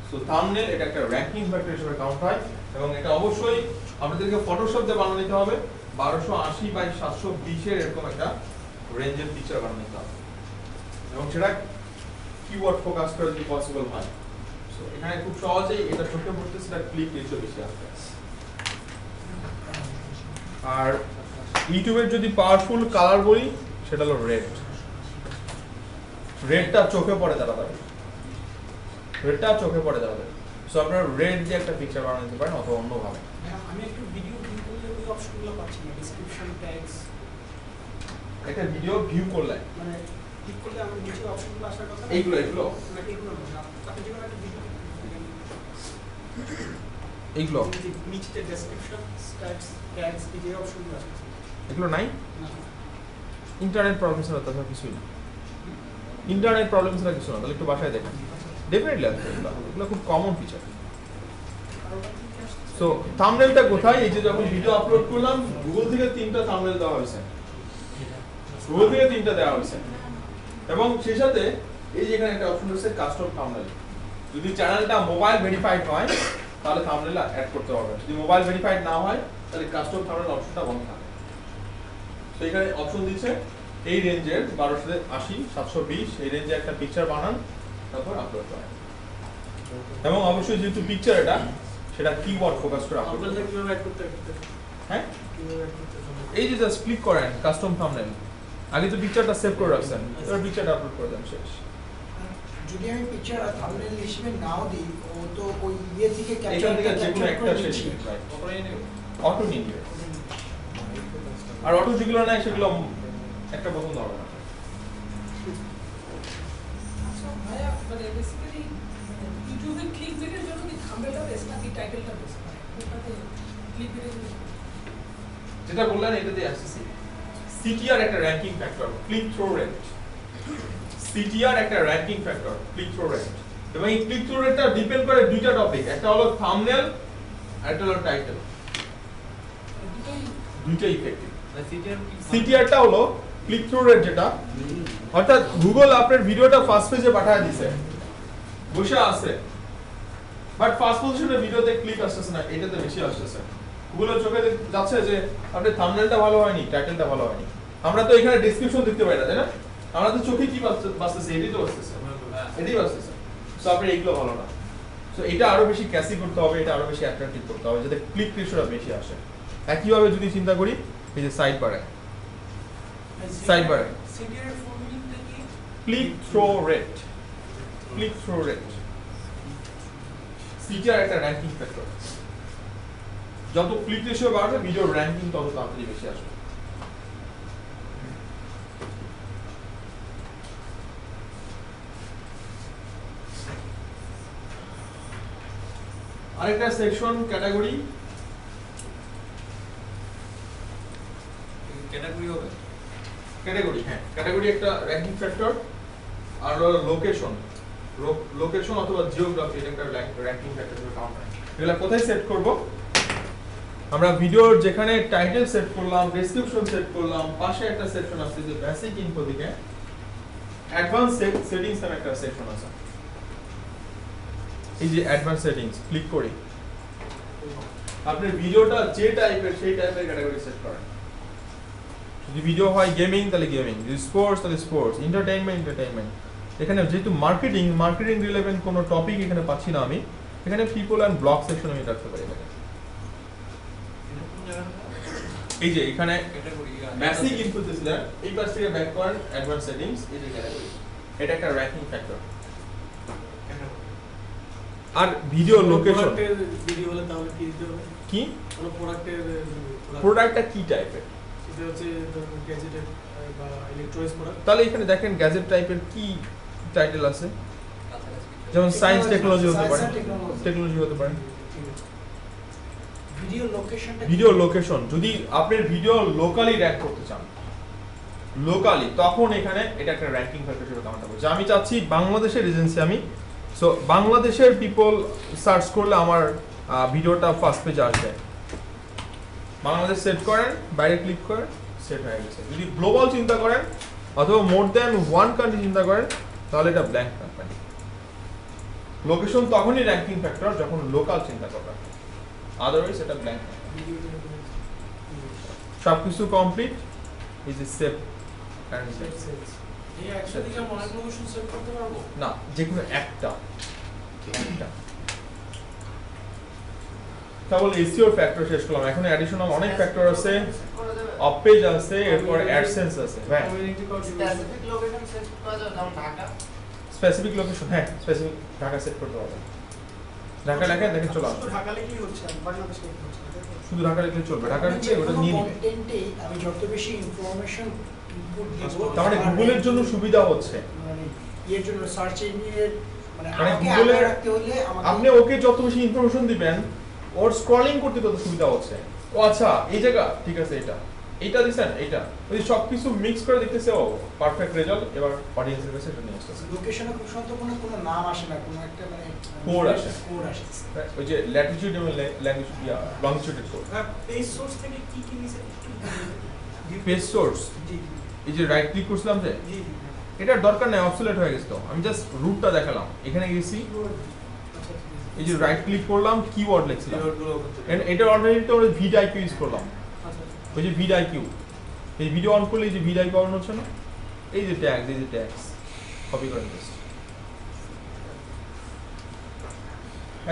সো থাম্বনেল এটা একটা র্যাঙ্কিং ফ্যাক্টর হিসেবে কাউন্ট হয়, এবং এটা অবশ্যই আপনাদেরকে ফটোশপ দিয়ে বানিয়ে নিতে হবে 1280 বাই 720 এর এরকম একটা রেঞ্জের পিকচার বানিয়ে নিতে হবে এবং সেটা কিওয়ার্ড ফোকাস করে যদি পসিবল হয়। সো এখানে খুব সহজেই এটা চোখে পড়তে সেটা ক্লিক রেশিও বেশি আসবে। আর ইউটিউবের যদি পাওয়ারফুল কালার বলি সেটা হলো রেড। রেডটা চোখে পড়ে তাড়াতাড়ি, রেডটা চোখে পড়ে তাড়াতাড়ি। সো আপনারা রেড দিয়ে একটা পিকচার বানিয়ে নিতে পারেন অথবা অন্যভাবে। আমি একটু ভিডিও ভিউ করলে ওই অপশনগুলো পাচ্ছি না, ডেসক্রিপশন ট্যাগস। একটা ভিডিও ভিউ করলে মানে ক্লিক করলে আমার নিচে অপশনগুলো আসার কথা না? এইগুলো না, এগুলো না। আপনি যেকোনো একটা ভিডিও এইগুলো নিচে ডেসক্রিপশন ট্যাগস এই যে অপশনগুলো আছে এগুলো নাই। না, ইন্টারনেট প্রবলেম ছাড়া তাছাড়া কিছুই না। ইন্টারনেট প্রবলেম ছাড়া কিছু না, তাহলে একটু বাসায় দেখেন। ডেফিনেটলি আছে এগুলো খুব কমন ফিচার। সো থাম্বনেলটা কোথায়? এই যে যখন ভিডিও আপলোড করলাম গুগল থেকে 3টা থাম্বনেল দেওয়া হয়েছে, গুগল থেকে 3টা দেওয়া হয়েছে এবং সেই সাথে এই যে এখানে একটা অপশন রয়েছে কাস্টম থাম্বনেল। যদি চ্যানেলটা মোবাইল ভেরিফাইড হয় তাহলে থাম্বনেল অ্যাড করতে হবে, যদি মোবাইল ভেরিফাইড না হয় তাহলে কাস্টম থাম্বনেল অপশনটা বন্ধ থাকে। তো এখানে অপশন দিচ্ছে এই রেঞ্জের 1280 720 এই রেঞ্জে একটা পিকচার বানান, তারপর আপলোড করেন এবং অবশ্যই যেহেতু পিকচার এটা সেটা কিওয়ার্ড ফোকাস করে আপলোড আপনাদের করবেন। কিভাবে অ্যাড করতে হবে? হ্যাঁ, কিভাবে অ্যাড করতে হবে? এই যে জাস্ট ক্লিক করেন কাস্টম থাম্বনেল, আগে তো পিকচারটা সেভ করে রাখছেন, এবার পিকচারটা আপলোড করে দেন, শেষ। যদি আমি পিকচার আর থাম্বনেল হিসেবে নাও দিই, ও তো ওই ইয়ে থেকে এখান থেকে যে কোনো একটা নিচ্ছি। সেটিং রাইট ওপরেই নেব। অটো নিয়ে নেবে। আর অটো যেগুলো নাই সেগুলো একটা পছন্দ হবে না। আচ্ছা ভাইয়া, মানে বেসিক্যালি ইউটিউবে ক্লিক বেটের জন্য কি থাম্বনেলটা বেস্ট নাকি টাইটেলটা বেস্ট? ওটাতে ক্লিক বেটের জন্য যেটা বললেন এটাতে আসছে সিটিআর একটা ranking factor, click through rate. CTR একটা ranking factor, click through rate. এবং এই ক্লিক থ্রু রেটটা ডিপেন্ড করে দুইটা টপিক, একটা হলো থাম্বনেল আর একটা হলো টাইটেল। দুইটাই ইফেক্টিভ। সিটিআরটা হলো ক্লিক থ্রু রেট, যেটা অর্থাৎ গুগল আপনার ভিডিওটা ফার্স্ট পেজে পাঠিয়ে দিয়েছে, বসে আছে, বাট ফার্স্ট পজিশনে ভিডিওতে ক্লিক আসছে না, এটাতে বেশি আসছে। গুগলের চোখে যাচ্ছে যে আপনার থাম্বনেলটা ভালো হয়নি, টাইটেলটা ভালো হয়নি। আমরা তো এখানে ডেসক্রিপশন দেখতে পাই না, তাই না? আমরা তো চোখে কি বাজতেছে, এটাই তো বাজতেছে, এটাই বাজতেছে। সো আপনার এইগুলো ভালো না। সো এটা আরো বেশি ক্যাসি করতে হবে, এটা আরো বেশি অ্যাট্রাকটিভ করতে হবে যাতে ক্লিক রেশিওটা বেশি আসে। একইভাবে যদি চিন্তা করি এই যে সাইড বারে সিটিআর এর ফুল মিনিংটা কি? Click through rate, click through rate. CTR একটা র‍্যাঙ্কিং ফ্যাক্টর, যত ক্লিক রেশিও বাড়বে ভিডিওর র‍্যাঙ্কিং তত তাড়াতাড়ি বেশি আসবে। আরেকটা সেকশন ক্যাটাগরি, ক্যাটাগরি হবে। ক্যাটাগরি হ্যাঁ, ক্যাটাগরি একটা র‍্যাঙ্কিং ফ্যাক্টর। আর হলো লোকেশন, লোকেশন অথবা জিওগ্রাফি, এটা একটা র‍্যাঙ্কিং ফ্যাক্টর হিসেবে কাউন্ট হয়। এগুলা কোথায় সেট করব? আমরা ভিডিওর যেখানে টাইটেল সেট করলাম, ডেসক্রিপশন সেট করলাম, পাশে একটা সেকশন আছে যে বেসিক ইনফো দিকে অ্যাডভান্স সেটিংস এর একটা সেকশন আছে। এই যে অ্যাডভান্স সেটিংস ক্লিক করি, আপনার ভিডিওটা যে টাইপের সেই টাইপের ক্যাটাগরি সেট করেন। যদি ভিডিও হয় গেমিং তাহলে গেমিং, যদি স্পোর্টস তাহলে স্পোর্টস, এন্টারটেইনমেন্ট। এখানে যেহেতু মার্কেটিং রিলেভেন্ট কোনো টপিক এখানে পাচ্ছি না আমি, এখানে পিপল অ্যান্ড ব্লগ সেকশন আমি রাখতে পারি। এই যে এখানে বেসিক ইনফো দিছিলেন, এই পাশ থেকে ব্যাক করেন অ্যাডভান্স সেটিংস, এই যে ক্যাটাগরি, এটা একটা র‍্যাঙ্কিং ফ্যাক্টর। আর ভিডিও লোকেশন, ভিডিও হলে তাহলে কি দিতে হবে? কি কোনো প্রোডাক্টটা কি টাইপের, এটা হচ্ছে গ্যাজেটের বা ইলেকট্রনিক্স প্রোডাক্ট। তাহলে এখানে দেখেন গ্যাজেট টাইপের কি টাইটেল আছে, যেমন সায়েন্স টেকনোলজি হতে পারে, টেকনোলজি হতে পারে। ভিডিও লোকেশন, যদি আপনার ভিডিও লোকালি র‍্যাঙ্ক করতে চান, লোকালি, তখন এখানে এটা একটা র‍্যাঙ্কিং ফ্যাক্টর হিসেবে কাউন্ট হবে। যে আমি চাচ্ছি বাংলাদেশের এজেন্সি আমি, সো বাংলাদেশের পিপল সার্চ করলে আমার ভিডিওটা ফার্স্ট পেজে আসবে। বাংলাদেশ সেট করেন, বাইরে ক্লিক করেন, সেট হয়ে গেছে। যদি গ্লোবাল চিন্তা করেন অথবা মোর দ্যান ওয়ান কান্ট্রি চিন্তা করেন তাহলে এটা ব্ল্যাঙ্ক রাখবেন। লোকেশন তখনই র‍্যাঙ্কিং ফ্যাক্টর যখন লোকাল চিন্তা করবেন। আদারওয়াইজ এটা ব্ল্যাঙ্ক। সবকিছু complete, is save and save. এই একসাথে কি আমরা অনেক লোকেশন সেভ করতে পারবো? না, যে কোনো একটা তাহলে এসইও ফ্যাক্টর শেষ করলাম। এখন অ্যাডিশনাল অনেক ফ্যাক্টর আছে, অফ পেজ আছে, এরপর অ্যাডসেন্স আছে। হ্যাঁ, স্পেসিফিক লোকেশন সেট করা যাবে, যেমন ঢাকা। স্পেসিফিক লোকেশন, হ্যাঁ স্পেসিফিক ঢাকা সেট করতে হবে। ঢাকা লেখা দেখেন চলে আসবে, ঢাকা লিখলেই হচ্ছে, বাংলাদেশ লিখতে হচ্ছে না, তাই তো? শুধু ঢাকা লিখলে চলবে। ঢাকা লিখলে ওটা নিয়ে নিবে। কন্টেন্টেই আমি যত বেশি ইনফরমেশন ইনপুট দেব, তার মানে গুগলের জন্য সুবিধা হচ্ছে, মানে এর জন্য সার্চ ইঞ্জিনের মানে মানে আমাকে গুগলে আগে রাখতে হলে আমাকে আপনি ওকে যত বেশি ইনফরমেশন দিবেন, ওর স্ক্রলিং করতে তত সুবিধা হচ্ছে। ও আচ্ছা এই জায়গা ঠিক আছে, এইটা দিছেন, এইটা ওই সবকিছু মিক্স করে দেখতেছে, ও পারফেক্ট রেজাল্ট। এবার অডিয়েন্সের কাছে এটা নিয়ে আসতেছে। লোকেশনে খুব সম্ভবত কোনো নাম আসে না, কোনো একটা মানে Code আসে। কোড আসে। ওই যে ল্যাটিটিউড এবং ল্যাঙ্গুয়েজ লংজিটিউডের কোড, পেজ সোর্স থেকে কি কি নিছে? Page source. জি এই যে রাইট ক্লিক করছিলাম যে, জি এটার দরকার নেই, অবসোলেট হয়ে গেছে। তো আমি জাস্ট রুটটা দেখালাম। এখানে গেছি, এই যে রাইট ক্লিক করলাম, কিওয়ার্ড লিখছিলাম, এটা অলরেডি তো আমরা ভিডিআইকিউ ইউজ করলাম। ওই যে ভিডিআইকিউ, এই ভিডিও অন করলে এই যে ভিডিআইকিউ অন হচ্ছে না, এই যে ট্যাগস, এই যে ট্যাগস কপি করে পেস্ট।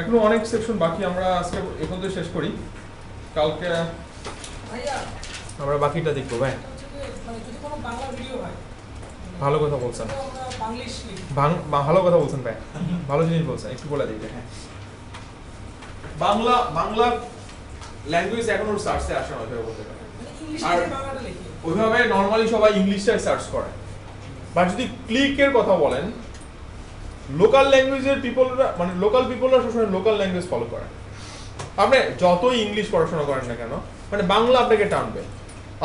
এখনো অনেক সেকশন বাকি, আমরা আজকে এখন তো শেষ করি, কালকে ভাইয়া আমরা বাকিটা দেখবো। ভাই এটা হচ্ছে যে মানে যদি কোনো বাংলা ভিডিও হয়, ভালো কথা বলছেন, তো আমরা বাংলিশ লিখি। ভালো কথা বলছেন ভাই, ভালো জিনিস বলছেন, একটু বলে দিই। হ্যাঁ, বাংলা ল্যাঙ্গুয়েজ এখন ওর সার্চে আসে না ওইভাবে বলতে গেলে। মানে ইংলিশে আর যে বাংলাটা লিখি। ওইভাবে নর্মালি সবাই ইংলিশটাই সার্চ করে। বাট যদি ক্লিকের কথা বলেন, লোকাল ল্যাঙ্গুয়েজের পিপলরা, মানে লোকাল পিপলরা সবসময় লোকাল ল্যাঙ্গুয়েজ ফলো করে। আপনি যতই ইংলিশ পড়াশোনা করেন না কেন, মানে বাংলা আপনাকে টানবে,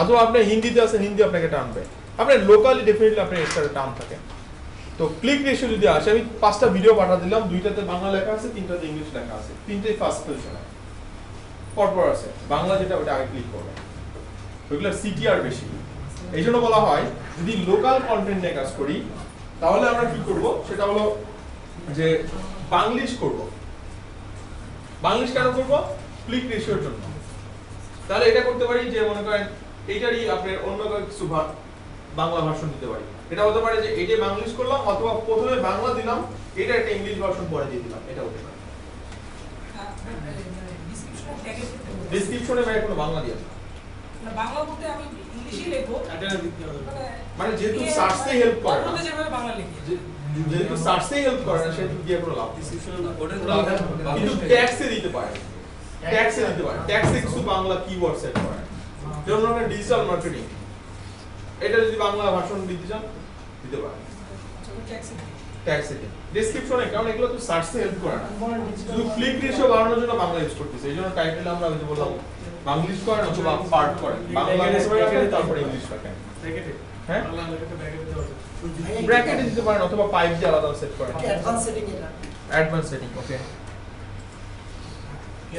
অথবা আপনি হিন্দিতে আছেন, হিন্দি আপনাকে টানবে। আপনার লোকালি ডেফিনেটলি আপনার এক্সট্রা টান থাকে। তো ক্লিক রেশিও যদি আসে, আমি 5টা ভিডিও পাঠা দিলাম, 2টাতে বাংলা লেখা আছে, 3টাতে ইংলিশ লেখা আছে, 3টাই ফার্স্ট পজিশনে পরপর আছে। বাংলা যেটা ওটা আগে ক্লিক করবে, ওইগুলোর সিটিআর বেশি। এই জন্য বলা হয় যদি লোকাল কন্টেন্ট নিয়ে কাজ করি, তাহলে আমরা কি করব, সেটা হলো যে বাংলিশ করব। বাংলিশ কেন করব? ক্লিক রেশিওর জন্য। তাহলে এটা করতে পারি যে মনে করেন এইটারই আপনার অন্য কিছু বাংলা ভার্সন দিতে পারি। এটা হতে পারে যে এইটাই বাংলিশ করলাম, অথবা প্রথমে বাংলা দিলাম, এটা একটা ইংলিশ ভার্সন পরে দিয়ে দিলাম, এটা হতে পারে। ডিসক্রিপশনে ট্যাগের ক্ষেত্রে বলবো। ডেসক্রিপশনে ভাই কোনো বাংলা দিয়ে দাও। মানে বাংলা বলতে আমি ইংলিশে লিখবো, অ্যাটেন্ড দিতে হবে। মানে যেহেতু সার্চে হেল্প করে না, বলতে যেভাবে বাংলা লিখি। যেহেতু সার্চে হেল্প করে না, সেহেতু দিয়ে কোনো লাভ নেই। কিন্তু ট্যাক্সে দিতে পারে, ট্যাক্সে দিতে পারে, ট্যাক্সে কিছু বাংলা কিওয়ার্ড সেট করে। যেমন আমরা ডিজিটাল মার্কেটিং, এটা যদি বাংলা ভাষণ দিতে চান দিতে পারেন, আচ্ছা, ওই ট্যাক্সে দিই। ট্যাক্সে দিন ডেসক্রিপশনে, কারণ এগুলো তো সার্চে হেল্প করে না, শুধু ক্লিক রেশিও বাড়ানোর জন্য বাংলা ইউজ করতেছে। এই জন্য টাইটেল আমরা ওই যে বললাম বাংলিশ করেন অথবা পার্ট করেন, বাংলা করে রাখেন তারপর ইংলিশ রাখেন। হ্যাঁ, বাংলা লেখাটা ব্র্যাকেটে দেওয়া যায়। ব্র্যাকেটে দিতে পারেন অথবা পাইপ দিয়ে আলাদা সেট করেন। অ্যাডভান্স সেটিং এটা। অ্যাডভান্স সেটিং, ওকে।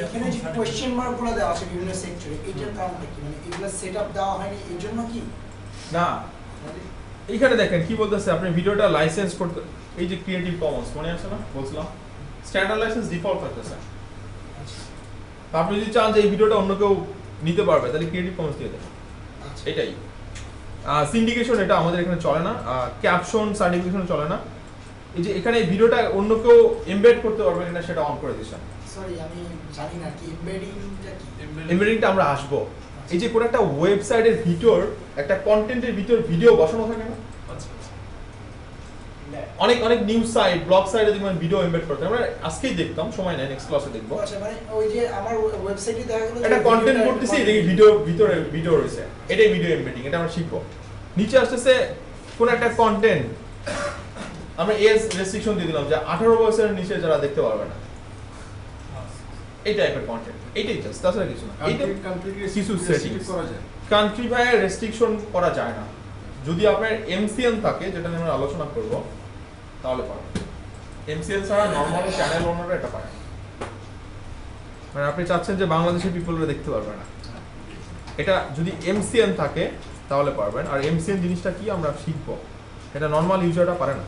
এখানে যে কোশ্চেন মার্ক গুলো দেওয়া আছে বিভিন্ন সেকশনে, এটার কারণটা কি? মানে এগুলো সেটআপ দেওয়া হয়নি এর জন্য কি? না, এইখানে দেখেন কি বলতেছে, আপনি ভিডিওটা লাইসেন্স করতে, এই যে ক্রিয়েটিভ কমন্স মনে আছে না বলছিলাম, স্ট্যান্ডার্ড লাইসেন্স ডিফল্ট থাকতেছে। আপনি যদি চান যে এই ভিডিওটা অন্য কেউ নিতে পারবে, তাহলে ক্রিয়েটিভ কমন্স দিয়ে দেন, এটাই। সিন্ডিকেশন এটা আমাদের এখানে চলে না, ক্যাপশন সার্টিফিকেশন চলে না। এই যে এখানে এই ভিডিওটা অন্য কেউ এমবেড করতে পারবে কিনা সেটা অন করে দিয়েছেন। সরি আমি জানি না কি এমবেডিংটা কি। এমবেডিংটা আমরা আসবো। এই যে কোন একটা ওয়েবসাইটের ভিতর, একটা কন্টেন্টের ভিতর ভিডিও বসানো থাকে না, অনেক অনেক নিউজ সাইট, ব্লগ সাইটে দেখবেন ভিডিও এমবেড করতে। আমরা আজকেই দেখতাম, সময় নেই, নেক্সট ক্লাসে দেখবো। আচ্ছা, মানে ওই যে আমার ওয়েবসাইটে দেখা গেল একটা কন্টেন্ট করতেছি, দেখি ভিডিও ভিতরে ভিডিও রয়েছে, এটাই ভিডিও এমবেডিং, এটা আমরা শিখবো। নিচে আসতেছে কোন একটা কন্টেন্ট, আমরা এজ রেস্ট্রিকশন দিয়ে দিলাম যে 18 বছরের নিচে যারা দেখতে পারবে না, এই টাইপের কন্টেন্ট, এইটাই জাস্ট, তাছাড়া কিছু না। এইটা কিছু সেটিংস করা যায়, কান্ট্রি ভাই রেস্ট্রিকশন করা যায় না। যদি আপনার এমসিএন থাকে, যেটা নিয়ে আমরা আলোচনা করব, তাহলে পারবেন। এমসিএন ছাড়া নরমাল চ্যানেল ওনাররা এটা পারে। মানে আপনি চাচ্ছেন যে বাংলাদেশের পিপলরা দেখতে পারবে না, এটা যদি এমসিএন থাকে তাহলে পারবেন। আর এমসিএন জিনিসটা কি আমরা শিখবো, এটা নরমাল ইউজাররা পারে না।